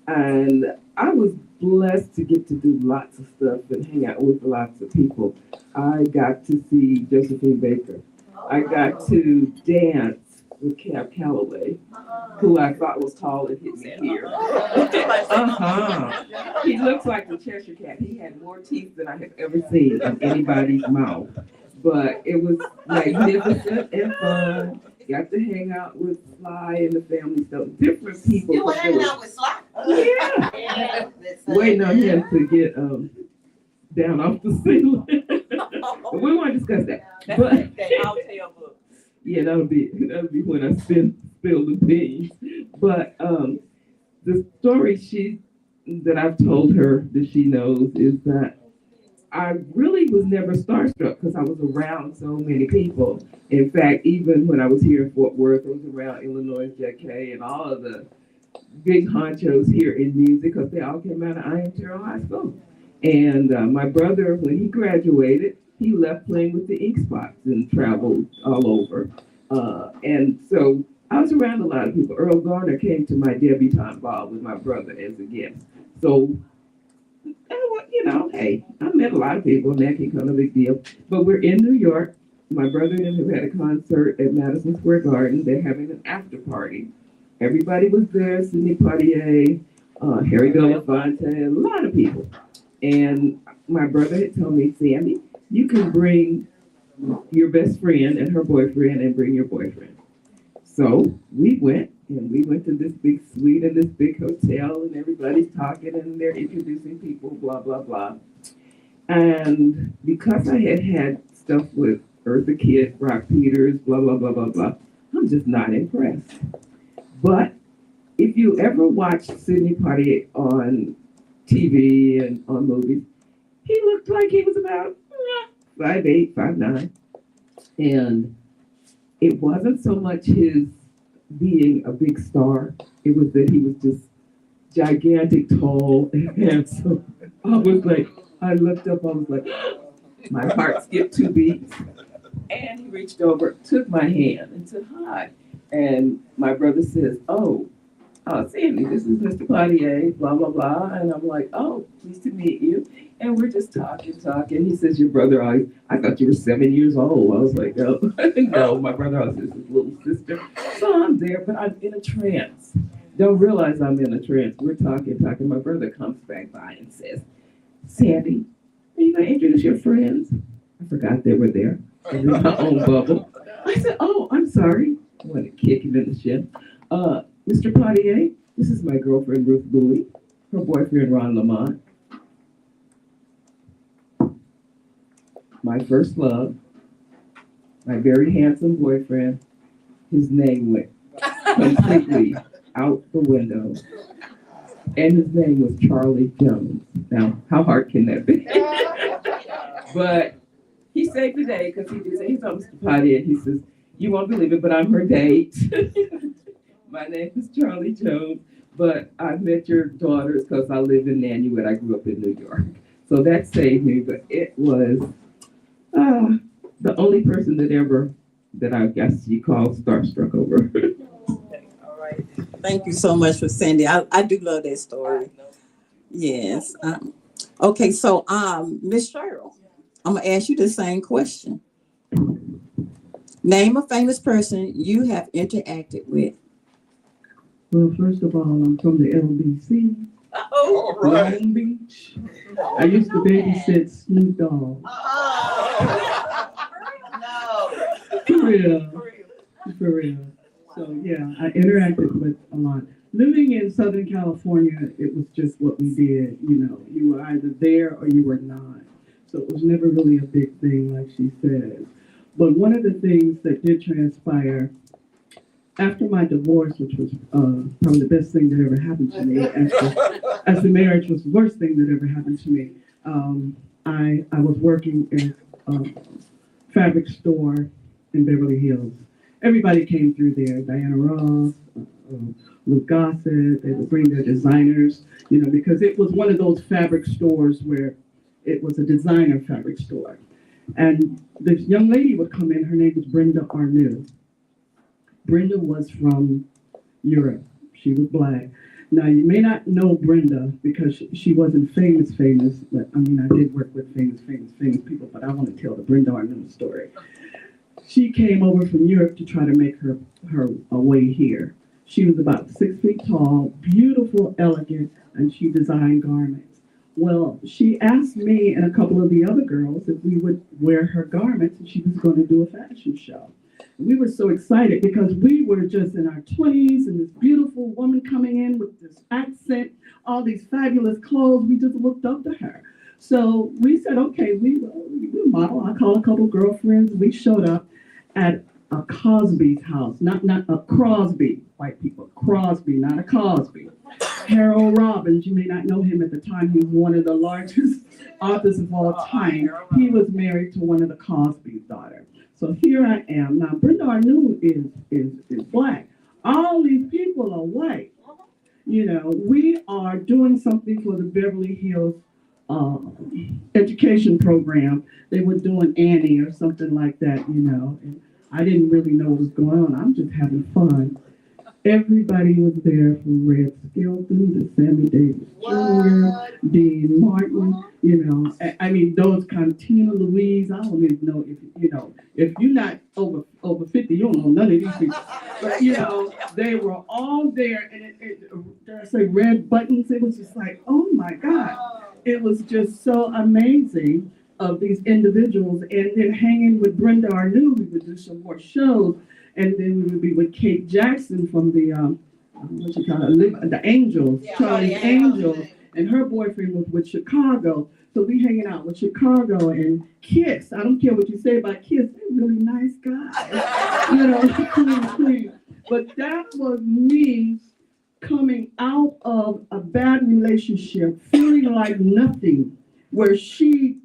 And I was blessed to get to do lots of stuff and hang out with lots of people. I got to see Josephine Baker. I got to dance with Cab Calloway, who I thought was tall and hit me here. He looks like the Cheshire Cat. He had more teeth than I have ever seen in anybody's mouth. But it was magnificent and fun. Got to hang out with Sly and the family, so different people. You were hanging out with Sly? Yeah. Waiting on him to get down off the ceiling. But we won't discuss that. But I'll tell book. yeah, that'll be when I spill the beans. But the story that I've told her that she knows is that I really was never starstruck because I was around so many people. In fact, even when I was here in Fort Worth, I was around Illinois JK and all of the big honchos here in music because they all came out of I.M. Terrell High School. And my brother, when he graduated, he left playing with the Ink Spots and traveled all over. And so I was around a lot of people. Earl Garner came to my debutante ball with my brother as a guest. So, hey, I met a lot of people, and that can come a big deal. But we're in New York. My brother and him have had a concert at Madison Square Garden. They're having an after party. Everybody was there, Sidney Poitier, Harry Belafonte, a lot of people. And my brother had told me, Sammy, you can bring your best friend and her boyfriend and bring your boyfriend. So we went to this big suite in this big hotel, and everybody's talking and they're introducing people, blah, blah, blah. And because I had stuff with Eartha Kitt, Rock Peters, blah, blah, blah, blah, blah, I'm just not impressed. But if you ever watch Sidney Poitier on TV and on movies, he looked like he was about 5'8", 5'9". And it wasn't so much his being a big star, it was that he was just gigantic, tall, and handsome. I looked up, I was like, my heart skipped 2 beats. And he reached over, took my hand and said, hi. And my brother says, Sandy, this is Mr. Poitier, blah, blah, blah. And I'm like, oh, pleased to meet you. And we're just talking. He says, your brother, I thought you were 7 years old. I was like, no, no, my brother is his little sister. So I'm there, but I'm in a trance. Don't realize I'm in a trance. We're talking. My brother comes back by and says, Sandy, are you going to introduce your friends? I forgot they were there. and in my own bubble. I said, oh, I'm sorry. I want to kick him in the shin. Mr. Potier, this is my girlfriend, Ruth Bowie, her boyfriend, Ron Lamont. My first love, my very handsome boyfriend, his name went completely out the window. And his name was Charlie Jones. Now, how hard can that be? But he saved the day because he did say, he's on Mr. Potty, and he says, you won't believe it, but I'm her date. My name is Charlie Jones, but I've met your daughters because I live in Nanuet. I grew up in New York. So that saved me, but it was the only person that I guess you call starstruck over. All right. Thank you so much for Sandy. I do love that story. Yes. Okay, so Miss Cheryl, I'm gonna ask you the same question. Name a famous person you have interacted with. Well, first of all, I'm from the LBC, Oh. All right. Long Beach. I used to babysit Snoop Dogg. No. For real. For real. For real. So yeah, I interacted with a lot. Living in Southern California, it was just what we did. You know, you were either there or you were not. So it was never really a big thing, like she said. But one of the things that did transpire after my divorce, which was probably the best thing that ever happened to me, as the marriage was the worst thing that ever happened to me, I was working in a fabric store in Beverly Hills. Everybody came through there, Diana Ross, Luke Gossett, they would bring their designers, you know, because it was one of those fabric stores where it was a designer fabric store. And this young lady would come in, her name was Brenda Arnew. Brenda was from Europe. She was black. Now, you may not know Brenda because she wasn't famous, but I mean, I did work with famous people, but I want to tell the Brenda Arnew story. She came over from Europe to try to make her way here. She was about 6 feet tall, beautiful, elegant, and she designed garments. Well, she asked me and a couple of the other girls if we would wear her garments, and she was going to do a fashion show. We were so excited because we were just in our 20s, and this beautiful woman coming in with this accent, all these fabulous clothes. We just looked up to her. So we said, okay, we'll model. I called a couple girlfriends. We showed up at a Cosby's house, not a Crosby, white people, Crosby, not a Cosby. Harold Robbins, you may not know him at the time, he was one of the largest authors of all time. He was married to one of the Cosby's daughters. So here I am. Now, Brenda Arnew is black. All these people are white. You know, we are doing something for the Beverly Hills education program. They were doing Annie or something like that, you know. And I didn't really know what was going on. I'm just having fun. Everybody was there from Red Skelton to Sammy Davis Jr., Dean Martin, you know. I mean, those kind of Tina Louise. I don't even know if you're not over 50, you don't know none of these people. But, you know, they were all there. And did I say red buttons? It was just like, oh my God. It was just so amazing of these individuals. And then hanging with Brenda Arnew, we would do some more shows. And then we would be with Kate Jackson from the, the Angels, Charlie's Angels, and her boyfriend was with Chicago. So we hanging out with Chicago and Kiss. I don't care what you say about Kiss, they're really nice guys. You know, clean. But that was me coming out of a bad relationship, feeling like nothing, where she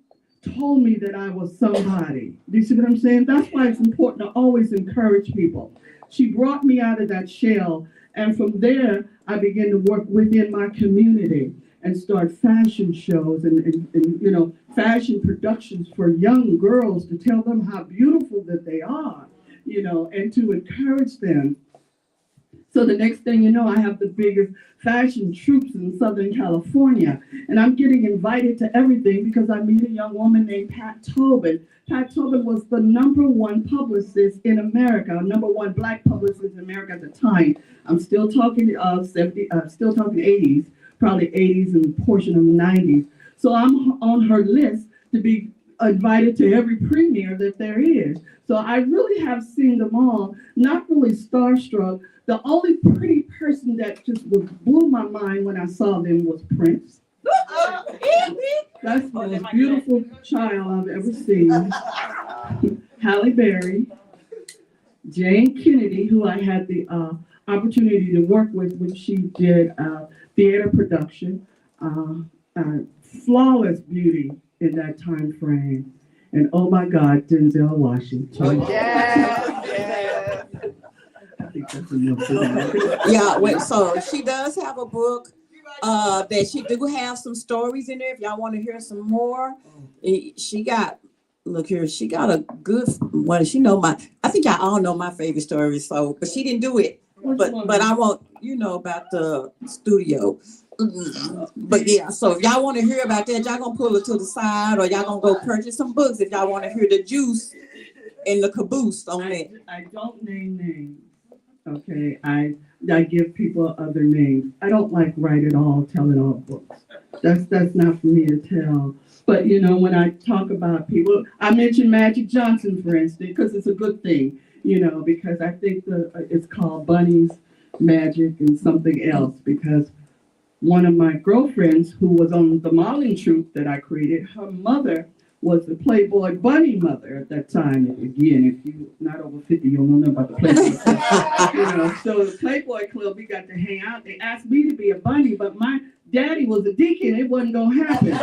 told me that I was somebody. Do you see what I'm saying? That's why it's important to always encourage people. She brought me out of that shell. And from there, I began to work within my community and start fashion shows and you know, fashion productions for young girls to tell them how beautiful that they are, you know, and to encourage them. So the next thing you know, I have the biggest fashion troops in Southern California. And I'm getting invited to everything because I meet a young woman named Pat Tobin. Pat Tobin was the #1 publicist in America, #1 black publicist in America at the time. I'm still talking still talking 80s, probably 80s and a portion of the 90s. So I'm on her list to be invited to every premiere that there is. So I really have seen them all, not really starstruck. The only pretty person that just blew my mind when I saw them was Prince. That's the most beautiful child I've ever seen. Halle Berry, Jane Kennedy, who I had the opportunity to work with when she did theater production. Flawless beauty in that time frame. And oh my God, Denzel Washington. Yeah. I think that's enough for now. Yeah, well, so she does have a book that she do have some stories in there. If y'all want to hear some more, she got look here. She got a good one. She know my. I think y'all all know my favorite story. So, but she didn't do it. But I want about the studio. But yeah, so if y'all want to hear about that, y'all gonna pull it to the side, or y'all gonna go purchase some books if y'all want to hear the juice and the caboose on it. I don't name names. Okay, I give people other names. I don't like write it all, tell it all books. That's not for me to tell. But when I talk about people, I mention Magic Johnson, for instance, because it's a good thing. Because I think it's called Bunny's Magic and something else. Because one of my girlfriends who was on the modeling troupe that I created, her mother was the Playboy Bunny mother at that time. And again, if you're not over 50, you'll know nothing about the Playboy Club. So the Playboy Club, we got to hang out. They asked me to be a bunny, but my daddy was a deacon. It wasn't going to happen.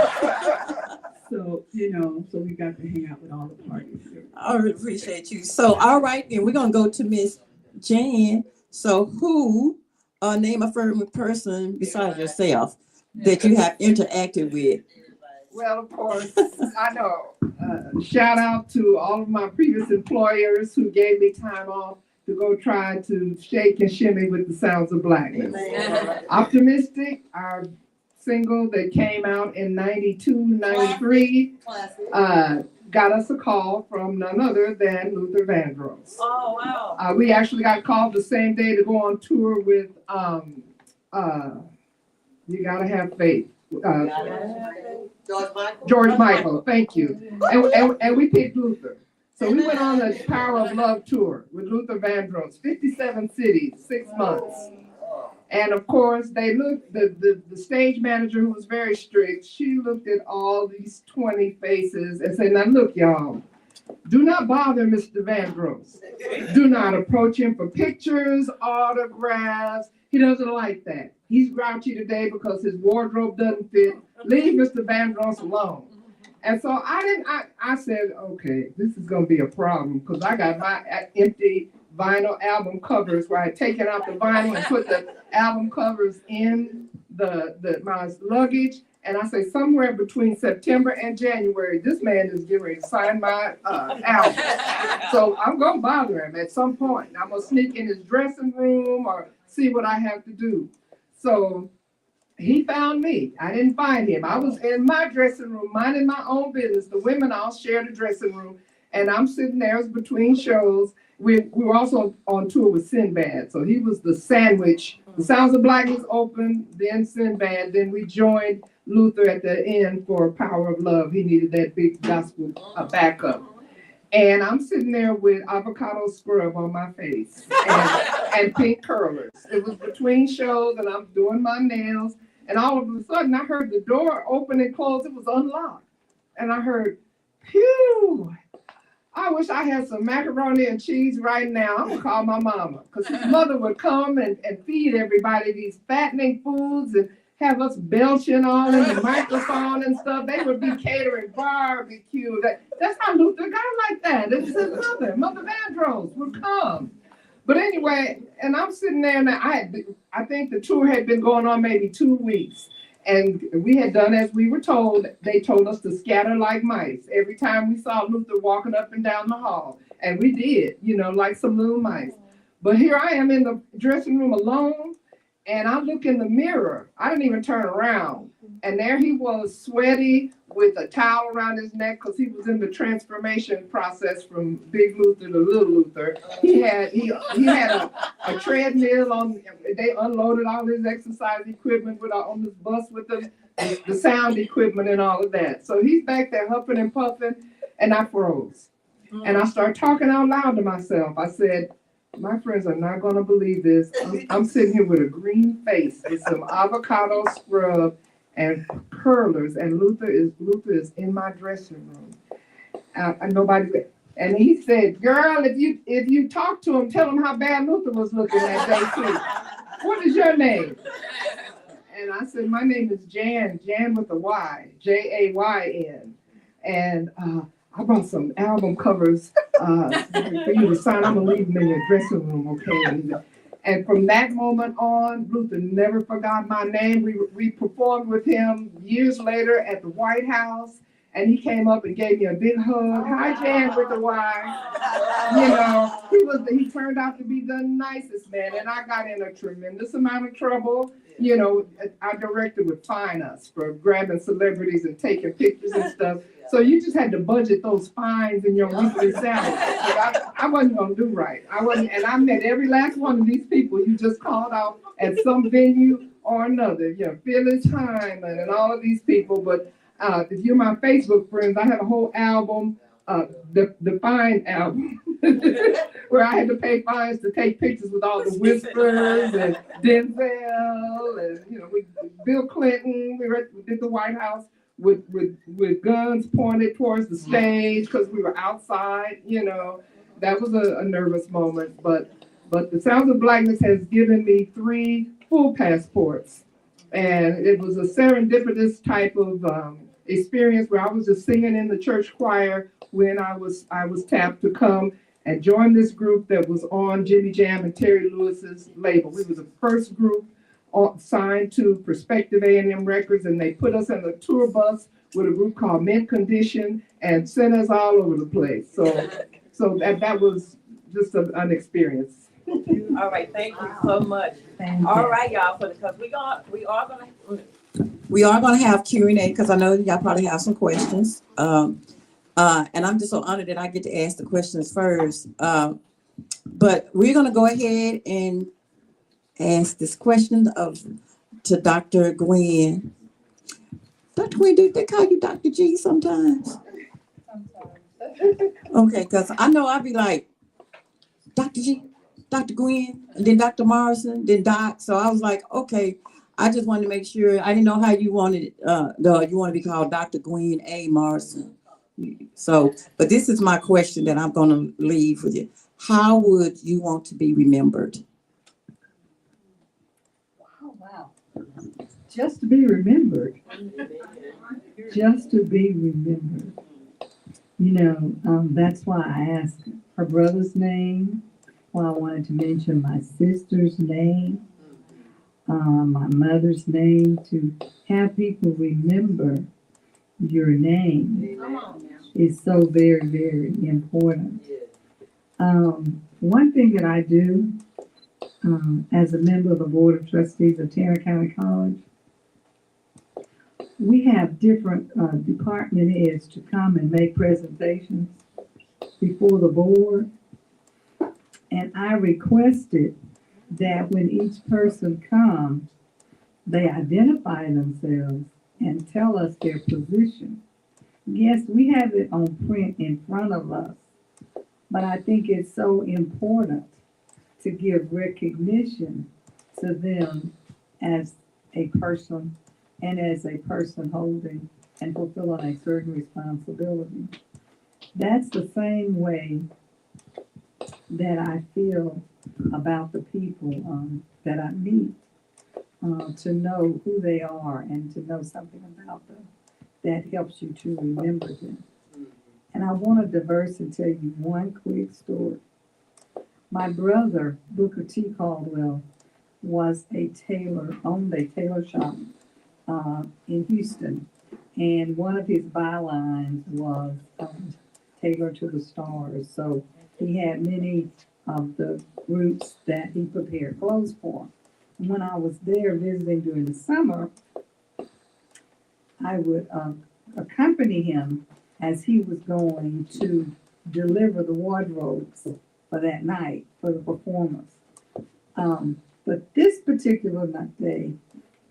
So, so we got to hang out with all the parties. I appreciate you. So, all right, then we're going to go to Miss Jan. So who, name a favorite person besides yourself that you have interacted with? Well, of course, I know. Shout out to all of my previous employers who gave me time off to go try to shake and shimmy with the sounds of blackness. Optimistic, our single that came out in 92, 93, got us a call from none other than Luther Vandross. Oh, wow. We actually got called the same day to go on tour with You Gotta Have Faith. George Michael, thank you. And we picked Luther. So we went on the Power of Love tour with Luther Vandross, 57 cities, 6 months. And of course, they looked, the stage manager, who was very strict, she looked at all these 20 faces and said, now look, y'all, do not bother Mr. Vandross. Do not approach him for pictures, autographs. He doesn't like that. He's grouchy today because his wardrobe doesn't fit. Leave Mr. Vandross alone. And so I said, okay, this is going to be a problem because I got my empty vinyl album covers where I had taken out the vinyl and put the album covers in my luggage. And I say somewhere between September and January, this man is getting ready to sign my album. So I'm going to bother him at some point. I'm going to sneak in his dressing room or see what I have to do. So he found me. I didn't find him. I was in my dressing room, minding my own business. The women all shared a dressing room. And I'm sitting there between shows. We were also on tour with Sinbad. So he was the sandwich. The Sounds of Blackness opened, then Sinbad. Then we joined Luther at the end for Power of Love. He needed that big gospel backup. And I'm sitting there with avocado scrub on my face and pink curlers. It was between shows and I'm doing my nails. And all of a sudden I heard the door open and close. It was unlocked. And I heard, phew, I wish I had some macaroni and cheese right now. I'm gonna call my mama. Because his mother would come and feed everybody these fattening foods and have us belching all in the microphone and stuff. They would be catering barbecue. That's how Luther got like that. It was his Mother Vandross would come. But anyway, and I'm sitting there and I think the tour had been going on maybe 2 weeks. And we had done as we were told. They told us to scatter like mice every time we saw Luther walking up and down the hall. And we did, like some little mice. But here I am in the dressing room alone. And I look in the mirror. I didn't even turn around. And there he was, sweaty, with a towel around his neck, because he was in the transformation process from Big Luther to Little Luther. He had a treadmill on. They unloaded all his exercise equipment on this bus with the sound equipment and all of that. So he's back there huffing and puffing, and I froze. And I started talking out loud to myself. I said, my friends are not gonna believe this. I'm sitting here with a green face with some avocado scrub and curlers, and Luther is in my dressing room. And he said, "Girl, if you talk to him, tell him how bad Luther was looking that day too. What is your name?" And I said, "My name is Jan with a Y, Jayn." And I brought some album covers for you to sign. I'm gonna leave them in your dressing room, okay? And from that moment on, Luther never forgot my name. We performed with him years later at the White House, and he came up and gave me a big hug. Hi, Jan with the Y. You know, he turned out to be the nicest man, and I got in a tremendous amount of trouble. You know, our director would fine us for grabbing celebrities and taking pictures and stuff. So you just had to budget those fines in your weekly salary. I wasn't gonna do right. And I met every last one of these people you just called out at some venue or another. You know, Phyllis Hyman and all of these people. But if you're my Facebook friends, I have a whole album, the fine album, where I had to pay fines to take pictures with all the Whispers and Denzel and Bill Clinton. We did the White House with guns pointed towards the stage because we were outside. That was a nervous moment. But the Sounds of Blackness has given me 3 full passports, and it was a serendipitous type of experience where I was just singing in the church choir when I was tapped to come and join this group that was on Jimmy Jam and Terry Lewis's label. We were the first group signed to Perspective A&M Records, and they put us in a tour bus with a group called Mint Condition and sent us all over the place. So that was just an experience. All right, thank you so much. All right, y'all, because We are gonna have Q&A because I know y'all probably have some questions. And I'm just so honored that I get to ask the questions first. But we're gonna go ahead and ask this question to Dr. Gwen. Dr. Gwen, do they call you Dr. G sometimes? Okay, because I know I'd be like, Dr. G, Dr. Gwen, and then Dr. Morrison, then Doc. So I was like, okay, I just wanted to make sure. I didn't know how you wanted you want to be called Dr. Gwen A. Morrison. So, but this is my question that I'm going to leave with you. How would you want to be remembered? Oh, wow. Just to be remembered. Just to be remembered. That's why I asked her brother's name. Why I wanted to mention my sister's name, my mother's name, to have people remember your name is so very, very important. One thing that I do as a member of the Board of Trustees of Tanner County College, we have different department heads to come and make presentations before the board. And I requested that when each person comes, they identify themselves and tell us their position. Yes, we have it on print in front of us, but I think it's so important to give recognition to them as a person and as a person holding and fulfilling a certain responsibility. That's the same way that I feel about the people that I meet, to know who they are and to know something about them that helps you to remember them. And I want to diverse and tell you one quick story. My brother, Booker T. Caldwell, was a tailor, owned a tailor shop in Houston. And one of his bylines was Tailor to the Stars. So he had many of the groups that he prepared clothes for. When I was there visiting during the summer, I would accompany him as he was going to deliver the wardrobes for that night for the performers. But this particular day,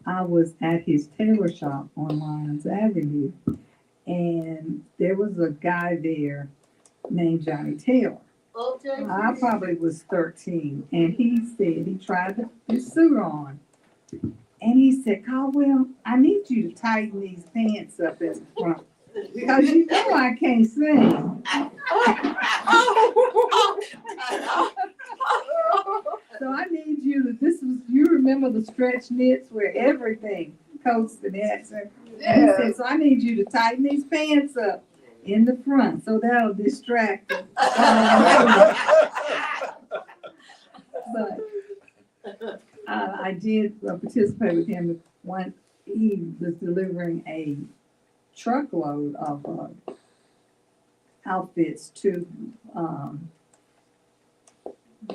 I was at his tailor shop on Lyons Avenue, and there was a guy there named Johnny Taylor. I probably was 13, and he said he tried to put his suit on. And he said, Caldwell, I need you to tighten these pants up in the front. Because you know I can't sing. So I need you to, you remember the stretch knits where everything, coats and hats. And he said, so I need you to tighten these pants up in the front, so that'll distract them. But I did participate with him when he was delivering a truckload of outfits to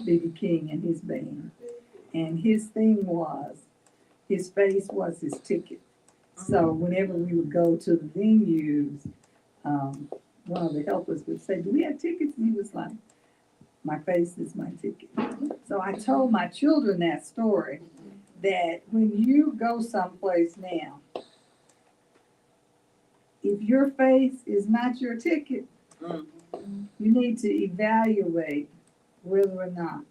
B.B. King and his band. And his thing was, his face was his ticket. So whenever we would go to the venues, one of the helpers would say, do we have tickets? And he was like, my face is my ticket. So I told my children that story, that when you go someplace now, if your face is not your ticket, you need to evaluate whether or not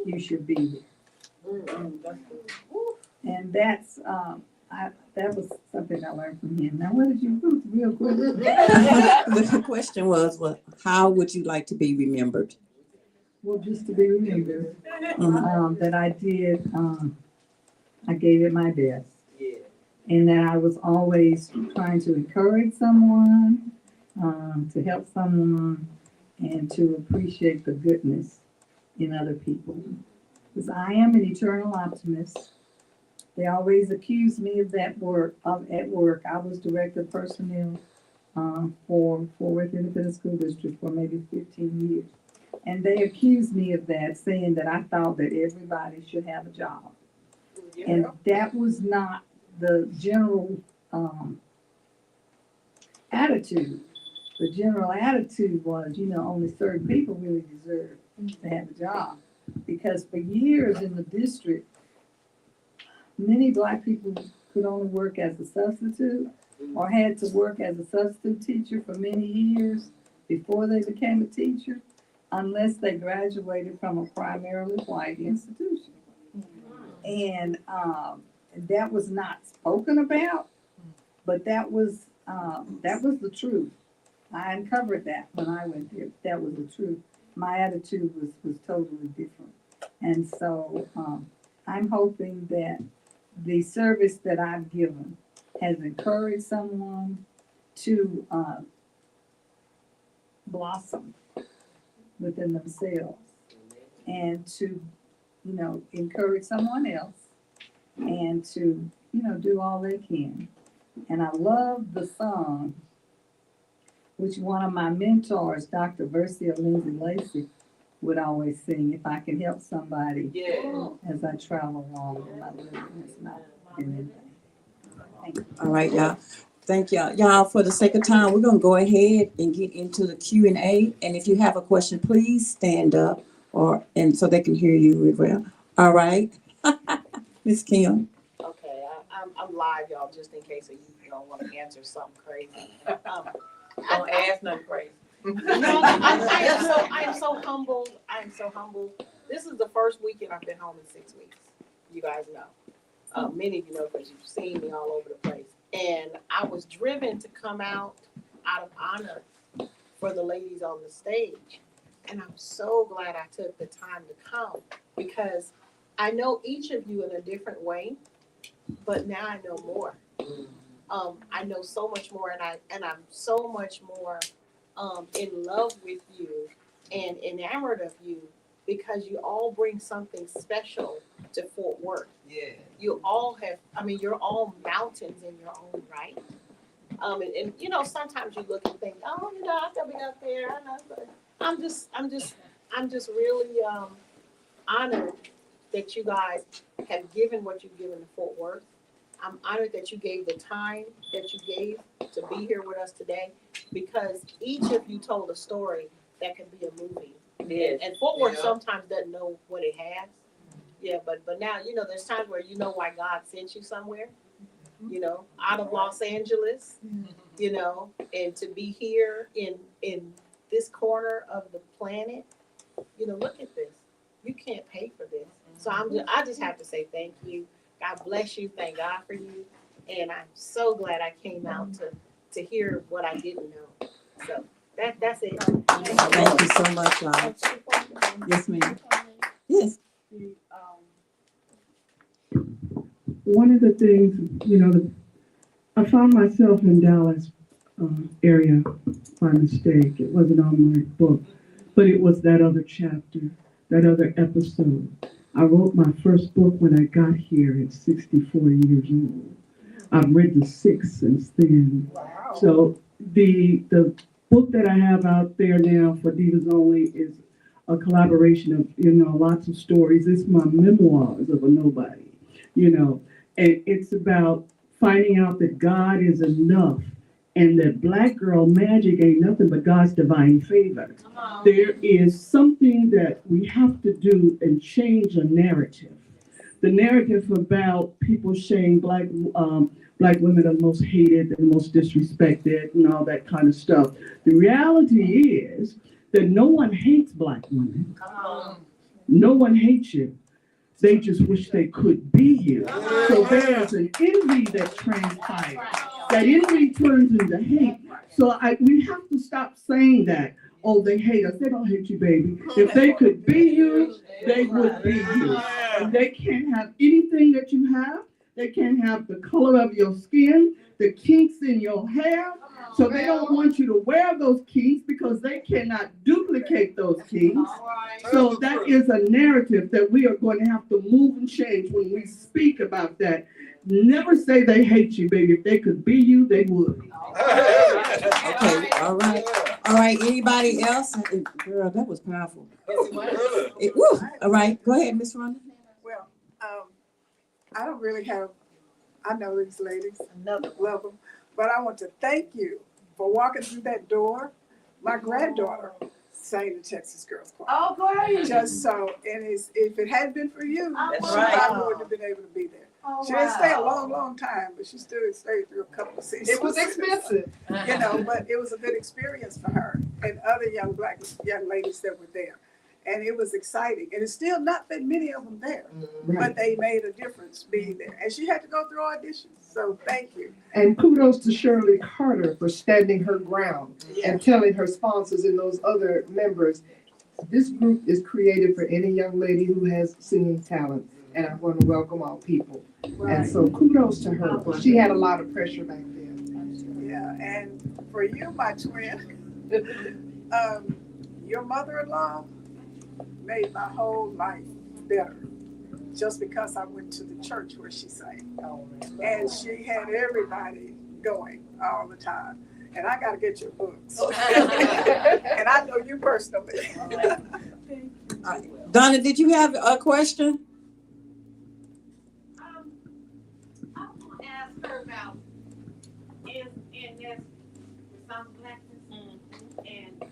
you should be there. And that's, that was something I learned from him. Now, what did you do real quick? The question was, well, how would you like to be remembered? Well, just to be remembered, Mhm. that I did, I gave it my best. And that I was always trying to encourage someone, to help someone, and to appreciate the goodness in other people. Because I am an eternal optimist. They always accuse me of that at work. I was director of personnel for Fort Worth Independent School District for maybe 15 years. And they accused me of that, saying that I thought that everybody should have a job. And that was not the general attitude. The general attitude was, only certain people really deserve to have a job. Because for years in the district, many Black people could only work as a substitute or had to work as a substitute teacher for many years before they became a teacher, unless they graduated from a primarily white institution. And that was not spoken about, but that was the truth. I uncovered that when I went there. That was the truth. My attitude was totally different. And so I'm hoping that the service that I've given has encouraged someone to blossom within themselves and to, encourage someone else and to, do all they can. And I love the song, which one of my mentors, Dr. Versio Lindsay Lacey, would always sing, if I can help somebody as I travel along in my living, it's not in anything. Thank you. All right, y'all. Thank y'all. Y'all, for the sake of time, we're gonna go ahead and get into the Q&A. And if you have a question, please stand up and so they can hear you as well. All right. Ms. Kim. Okay, I'm live, y'all, just in case you don't want to answer something crazy. Don't ask nothing crazy. No, I am so humbled. I am so humbled. This is the first weekend I've been home in 6 weeks. You guys know. Many of you know because you've seen me all over the place. And I was driven to come out of honor for the ladies on the stage. And I'm so glad I took the time to come because I know each of you in a different way, but now I know more. I know so much more, and I'm so much more in love with you and enamored of you because you all bring something special to Fort Worth. Yeah. You all have, you're all mountains in your own right. And sometimes you look and think, oh, I could be up there. I know, but I'm just really honored that you guys have given what you've given to Fort Worth. I'm honored that you gave the time that you gave to be here with us today, because each of you told a story that could be a movie. Yes. And Fort Worth sometimes doesn't know what it has. Yeah, but now, you know, there's times where you know why God sent you somewhere, you know, out of Los Angeles, you know, and to be here in this corner of the planet, you know, look at this. You can't pay for this. So I just have to say thank you. God bless you. Thank God for you. And I'm so glad I came out to hear what I didn't know. So that's it. Thank you so much, y'all. Yes, ma'am. Yes. One of the things, you know, I found myself in Dallas area by mistake. It wasn't on my book, but it was that other chapter, that other episode. I wrote my first book when I got here at 64 years old. I've written 6 since then. Wow. So the book that I have out there now for Divas Only is a collaboration of, you know, lots of stories. It's my memoirs of a nobody, you know, and it's about finding out that God is enough and that Black girl magic ain't nothing but God's divine favor. There is something that we have to do and change a narrative. The narrative about people saying Black women are the most hated and most disrespected and all that kind of stuff. The reality is that no one hates Black women. No one hates you. They just wish they could be you. So there's an envy that transpires. That envy turns into hate. So we have to stop saying that. Oh, they hate us. They don't hate you, baby. If they could be you, they would be you. And they can't have anything that you have. They can't have the color of your skin, the kinks in your hair. So they don't want you to wear those kinks because they cannot duplicate those kinks. So that is a narrative that we are going to have to move and change when we speak about that. Never say they hate you, baby. If they could be you, they would. Okay. All right. All right. Anybody else? Girl, that was powerful. Woo. All right. Go ahead, Miss Rhonda. Well, I don't really have, I know these ladies, love them, but I want to thank you for walking through that door. My granddaughter sang the Texas Girls Choir. Oh, great. Just so, and if it hadn't been for you, That's she right. probably wouldn't have been able to be there. She didn't stay a long, long time, but she still stayed through a couple of seasons. It was expensive. You know, but it was a good experience for her and other young ladies that were there. And it was exciting. And it's still not that many of them there, but they made a difference being there. And she had to go through auditions. So thank you. And kudos to Shirley Carter for standing her ground and telling her sponsors and those other members, this group is created for any young lady who has singing talent. And I want to welcome all people. Right. And so kudos to her. She had a lot of pressure back then. Yeah, and for you, my twin, your mother-in-law made my whole life better just because I went to the church where she sang. And she had everybody going all the time. And I got to get your books. And I know you personally. Donna, did you have a question? I want to ask her about in this Some Blackness. And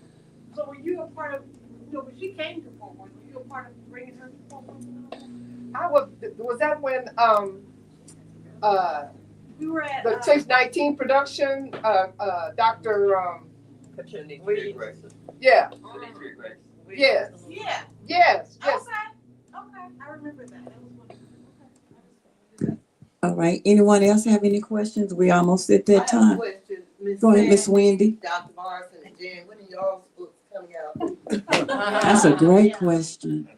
so were you a part of, you know, when she came to Fort Worth, were you a part of bringing her to Fort Worth? Was that when We were at the Taste 19 production, Dr. Yeah. Yes. Yeah. Yes. Okay. I remember that. That was wonderful. All right. Anyone else have any questions? We almost at that time. Go ahead, Miss Wendy. Dr. Morrison and Jen, when are y'all's books coming out? That's a great question.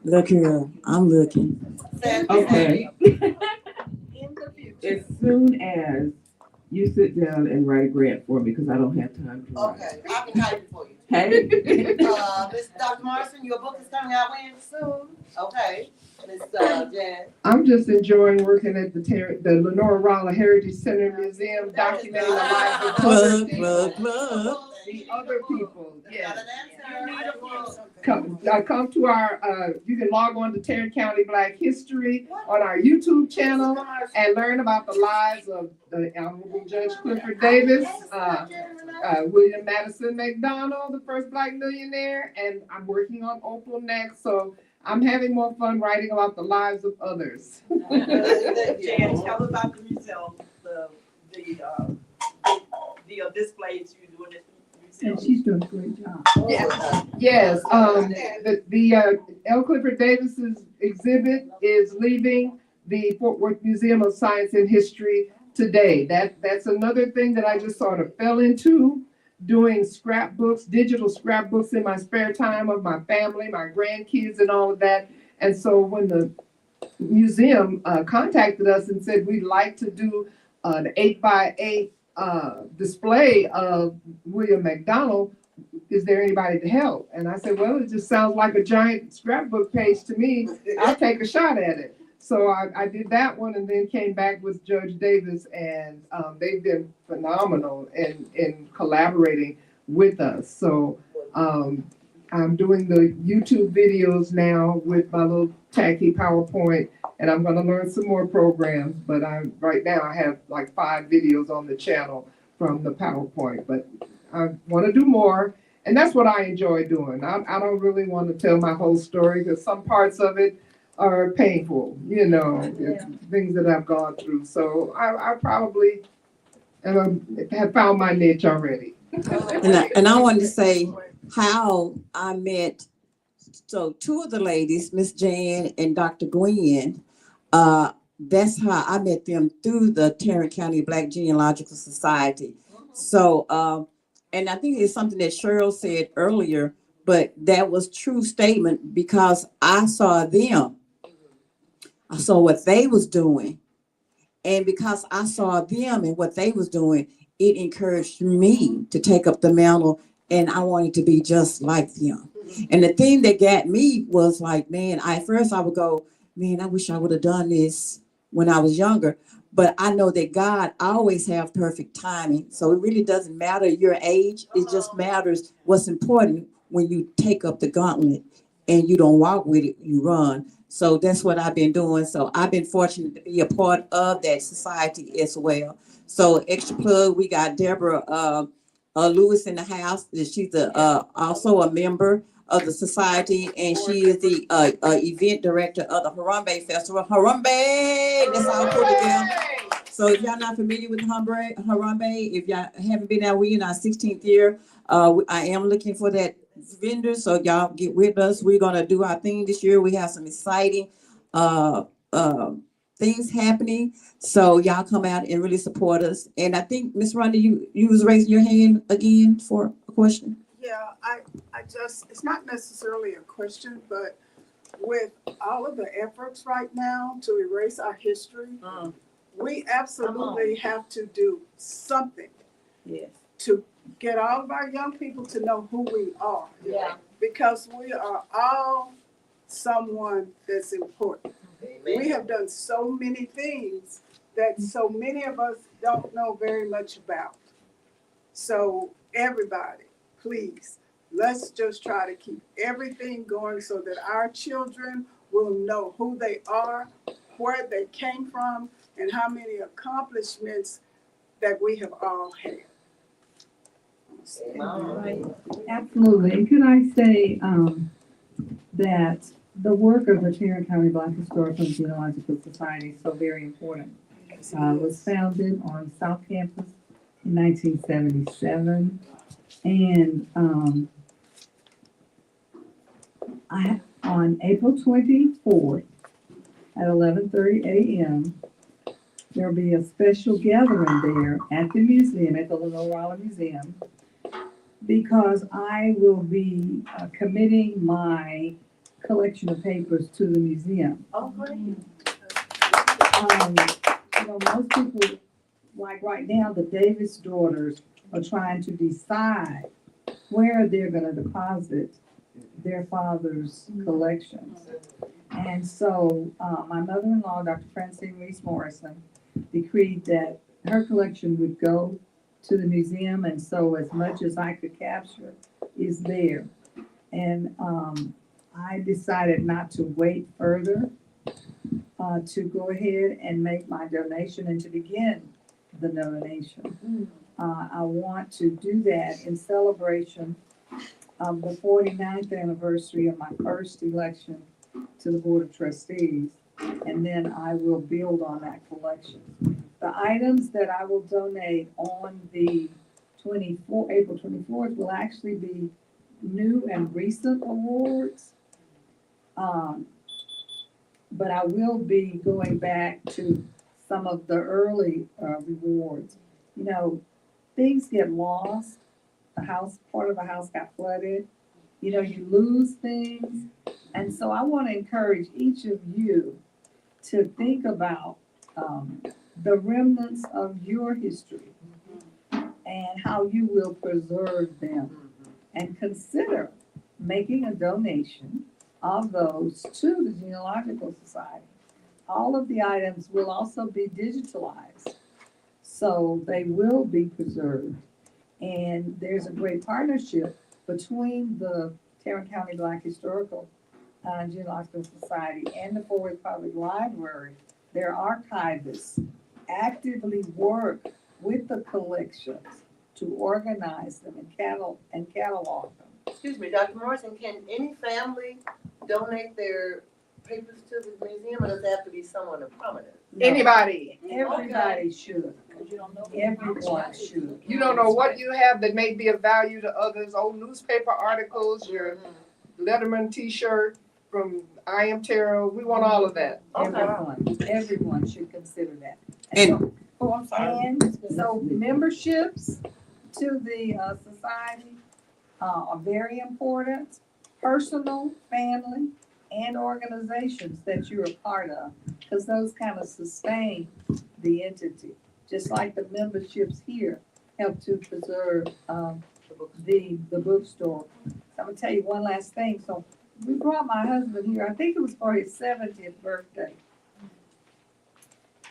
Look here, I'm looking. Okay. In the future. As soon as you sit down and write a grant for me, because I don't have time to write. Okay, I can type it for you. Hey. Miss Dr. Morrison, your book is coming out when? Soon. Okay. Miss Jan. I'm just enjoying working at the Lenora Rolla Heritage Center Museum, documenting the life of Plug. the other people, yes. Come. Come to our, you can log on to Tarrant County Black History on our YouTube channel and learn about the lives of the Honorable Judge Clifford Davis, William Madison McDonald, the first Black millionaire, and I'm working on Opal next, so I'm having more fun writing about the lives of others. Jan, tell about the museum, the displays you do in this museum. And she's doing a great job. Yes, the L. Clifford Davis's exhibit is leaving the Fort Worth Museum of Science and History today. That's another thing that I just sort of fell into, doing scrapbooks, digital scrapbooks in my spare time of my family, my grandkids and all of that. And so when the museum contacted us and said, we'd like to do an 8x8 display of William McDonald, is there anybody to help? And I said, well, it just sounds like a giant scrapbook page to me. I'll take a shot at it. So I did that one and then came back with Judge Davis, and they've been phenomenal in collaborating with us. So I'm doing the YouTube videos now with my little tacky PowerPoint, and I'm gonna learn some more programs, but right now I have like 5 videos on the channel from the PowerPoint, but I wanna do more, and that's what I enjoy doing. I don't really want to tell my whole story, because some parts of it are painful, you know, things that I've gone through. So I probably have found my niche already. And I wanted to say how I met, so 2 of the ladies, Miss Jan and Dr. Gwen, that's how I met them, through the Tarrant County Black Genealogical Society. So, and I think it's something that Cheryl said earlier, but that was true statement, because I saw them. I saw what they was doing. And because I saw them and what they was doing, it encouraged me to take up the mantle, and I wanted to be just like them. And the thing that got me was like, man, at first I would go, man, I wish I would have done this when I was younger. But I know that God always have perfect timing. So it really doesn't matter your age. It just matters what's important when you take up the gauntlet and you don't walk with it, you run. So that's what I've been doing. So I've been fortunate to be a part of that society as well. So extra plug, we got Deborah Lewis in the house. She's also a member of the society, and she is the event director of the Harambe Festival. Harambe, that's all put together. So if y'all not familiar with Harambe, if y'all haven't been out, we in our 16th year. I am looking for that vendor, so y'all get with us. We're gonna do our thing this year. We have some exciting things happening, so y'all come out and really support us. And I think Miss Rhonda, you was raising your hand again for a question. Yeah, I just, it's not necessarily a question, but with all of the efforts right now to erase our history, we absolutely have to do something to get all of our young people to know who we are. Yeah. Because we are all someone that's important. We have done so many things that so many of us don't know very much about. So everybody, please, let's just try to keep everything going so that our children will know who they are, where they came from, and how many accomplishments that we have all had. Right. Absolutely. And could I say that the work of the Tarrant County Black Historical and Genealogical Society is so very important. It was founded on South Campus in 1977. And on April 24th at 11:30 a.m., there'll be a special gathering there at the museum, at the Lenore Museum, because I will be committing my collection of papers to the museum. Oh, great. Most people, like right now, the Davis daughters are trying to decide where they're going to deposit their father's collections. And so my mother-in-law, Dr. Francine Reese Morrison, decreed that her collection would go to the museum, and so as much as I could capture is there. And I decided not to wait further to go ahead and make my donation and to begin the donation. I want to do that in celebration of the 49th anniversary of my first election to the Board of Trustees, and then I will build on that collection. The items that I will donate on the April 24th will actually be new and recent awards. But I will be going back to some of the early rewards. You know, things get lost. Part of the house got flooded. You know, you lose things. And so I want to encourage each of you to think about the remnants of your history and how you will preserve them, and consider making a donation of those to the Genealogical Society. All of the items will also be digitalized, so they will be preserved. And there's a great partnership between the Tarrant County Black Historical Genealogical Society and the Fort Worth Public Library. Their archivists actively work with the collections to organize them and catalog them. Excuse me, Dr. Morrison, can any family donate their papers to the museum, or does it have to be someone of prominence? No, Anybody, everybody should. Everyone should. you don't know what you have that may be of value to others, old newspaper articles, your Letterman t-shirt from I Am Tarot, we want all of that. Everyone should consider that. And- And so memberships to the society are very important. Personal, family, and organizations that you're a part of, because those kind of sustain the entity. Just like the memberships here help to preserve the bookstore. I'm gonna tell you one last thing. So we brought my husband here, I think it was for his 70th birthday.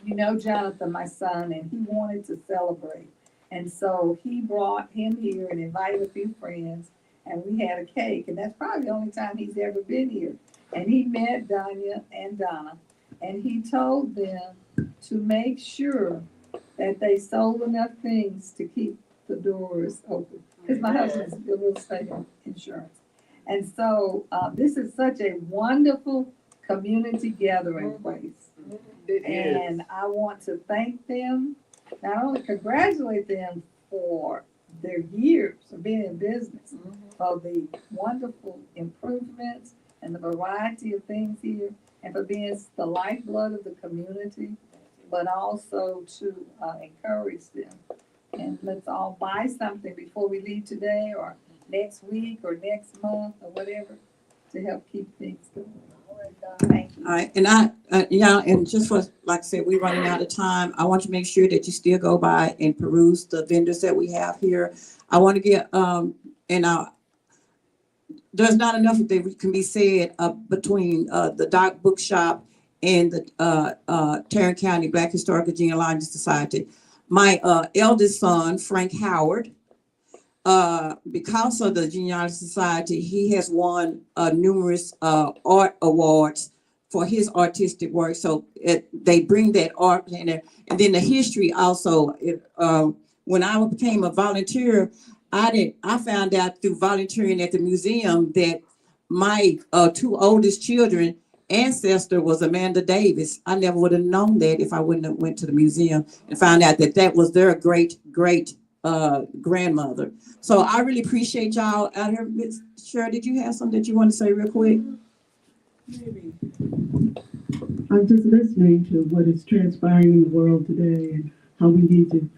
You know Jonathan, my son, and he wanted to celebrate. And so he brought him here and invited a few friends, and we had a cake. And that's probably the only time he's ever been here. And he met Danya and Donna, and he told them to make sure that they sold enough things to keep the doors open. Because my husband's in real estate insurance. And so this is such a wonderful community gathering place. It is. And I want to thank them, not only congratulate them for their years of being in business, for the wonderful improvements and the variety of things here, and for being the lifeblood of the community, but also to encourage them. And let's all buy something before we leave today or next week or next month or whatever to help keep things going. Thank you. All right, and and just for, like I said, we're running out of time. I want you to make sure that you still go by and peruse the vendors that we have here. I want to get, there's not enough that can be said between the Doc Bookshop and the Tarrant County Black Historical Genealogical Society. My eldest son, Frank Howard, because of the Genealogical Society, he has won numerous art awards for his artistic work. So they bring that art in there. And then the history also, when I became a volunteer, I found out through volunteering at the museum that my two oldest children ancestor was Amanda Davis. I never would have known that if I wouldn't have went to the museum and found out that that was their great grandmother. So I really appreciate y'all out here. Ms. Cheryl, did you have something that you want to say real quick? Maybe. I'm just listening to what is transpiring in the world today and how we need to,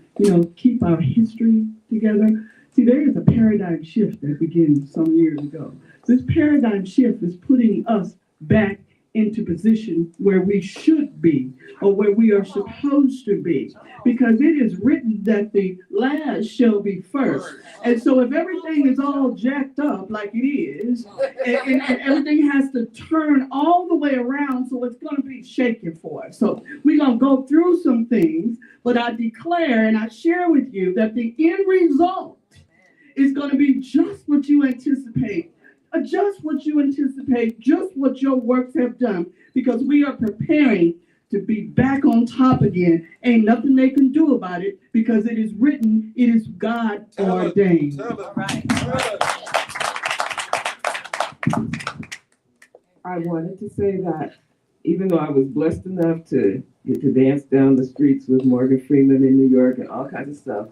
keep our history together. See, there is a paradigm shift that began some years ago. This paradigm shift is putting us back into position where we should be or where we are supposed to be. Because it is written that the last shall be first. And so if everything is all jacked up like it is, and everything has to turn all the way around, so it's going to be shaken for us. So we're going to go through some things, but I declare and I share with you that the end result is going to be just what you anticipate. Just what you anticipate, just what your works have done, because we are preparing to be back on top again. Ain't nothing they can do about it because it is written, it is God ordained. I wanted to say that even though I was blessed enough to get to dance down the streets with Morgan Freeman in New York and all kinds of stuff,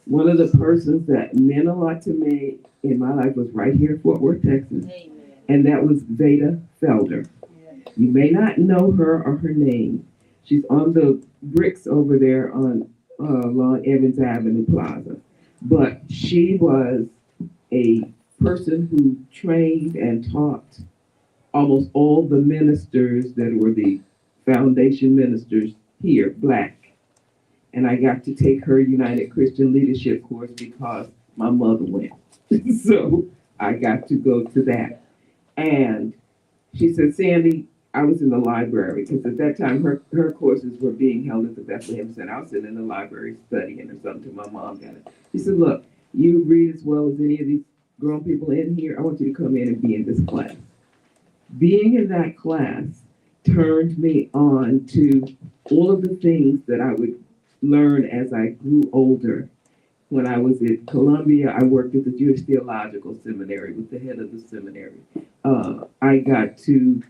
one of the persons that meant a lot to me in my life was right here in Fort Worth, Texas. And that was Veda Felder. You may not know her or her name. She's on the bricks over there on along Evans Avenue Plaza. But she was a person who trained and taught almost all the ministers that were the foundation ministers here, Black. And I got to take her United Christian Leadership course because my mother went. So I got to go to that. And she said, Sandy, I was in the library because at that time her courses were being held at the Bethlehem Center. I was sitting in the library studying or something till my mom got it. She said, look, you read as well as any of these grown people in here. I want you to come in and be in this class. Being in that class turned me on to all of the things that I would learn as I grew older. When I was at Columbia, I worked at the Jewish Theological Seminary with the head of the seminary. I got to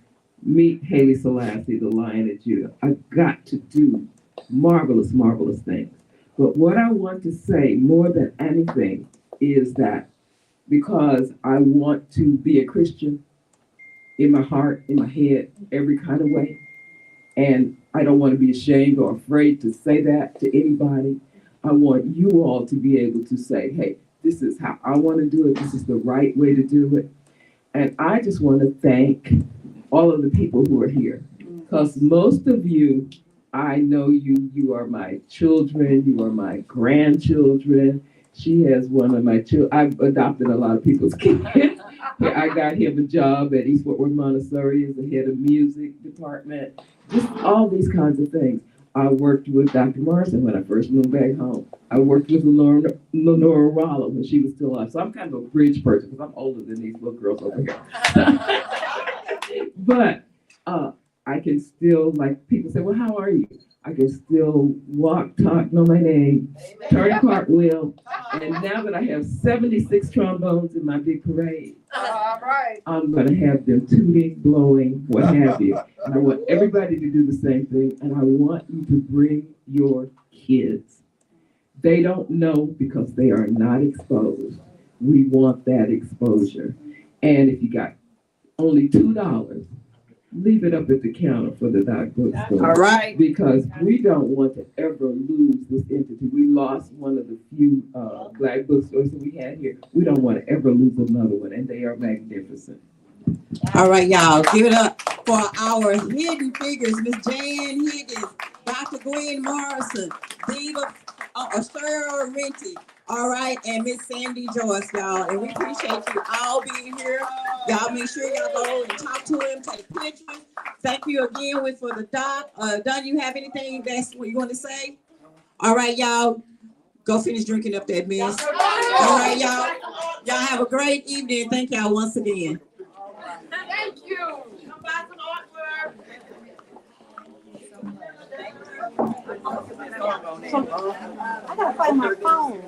meet Haile Selassie, the Lion of Judah. I got to do marvelous, marvelous things. But what I want to say more than anything is that because I want to be a Christian in my heart, in my head, every kind of way, and I don't want to be ashamed or afraid to say that to anybody. I want you all to be able to say, hey, this is how I want to do it. This is the right way to do it. And I just want to thank all of the people who are here. Because most of you, I know you. You are my children. You are my grandchildren. She has one of my children. I've adopted a lot of people's kids. I got him a job at East Fort Worth Montessori as the head of music department. Just all these kinds of things. I worked with Dr. Morrison when I first moved back home. I worked with Lenora Rolla when she was still alive. So I'm kind of a bridge person because I'm older than these little girls over here. But I can still, like people say, well, how are you? I can still walk, talk, know my name, turn a cartwheel. And now that I have 76 trombones in my big parade, I'm going to have them tooting, blowing, what have you. And I want everybody to do the same thing. And I want you to bring your kids. They don't know because they are not exposed. We want that exposure. And if you got only $2, leave it up at the counter for the Doc bookstore. All right. Because we don't want to ever lose this entity. We lost one of the few Black bookstores that we had here. We don't want to ever lose another one, and they are magnificent. All right, y'all, give it up for our hidden figures, Miss Jan Higgins, Dr. Gwen Morrison, Diva Sarah Renty, all right, and Miss Sandy Joyce, y'all. And we appreciate you all being here. Y'all make sure y'all go and talk to him, take pictures. Thank you again for the doc. Don, you have anything that's what you want to say? All right, y'all, go finish drinking up that mess. All right, y'all. Y'all have a great evening. Thank y'all once again. Thank you. Come buy some artwork. I gotta find my phone.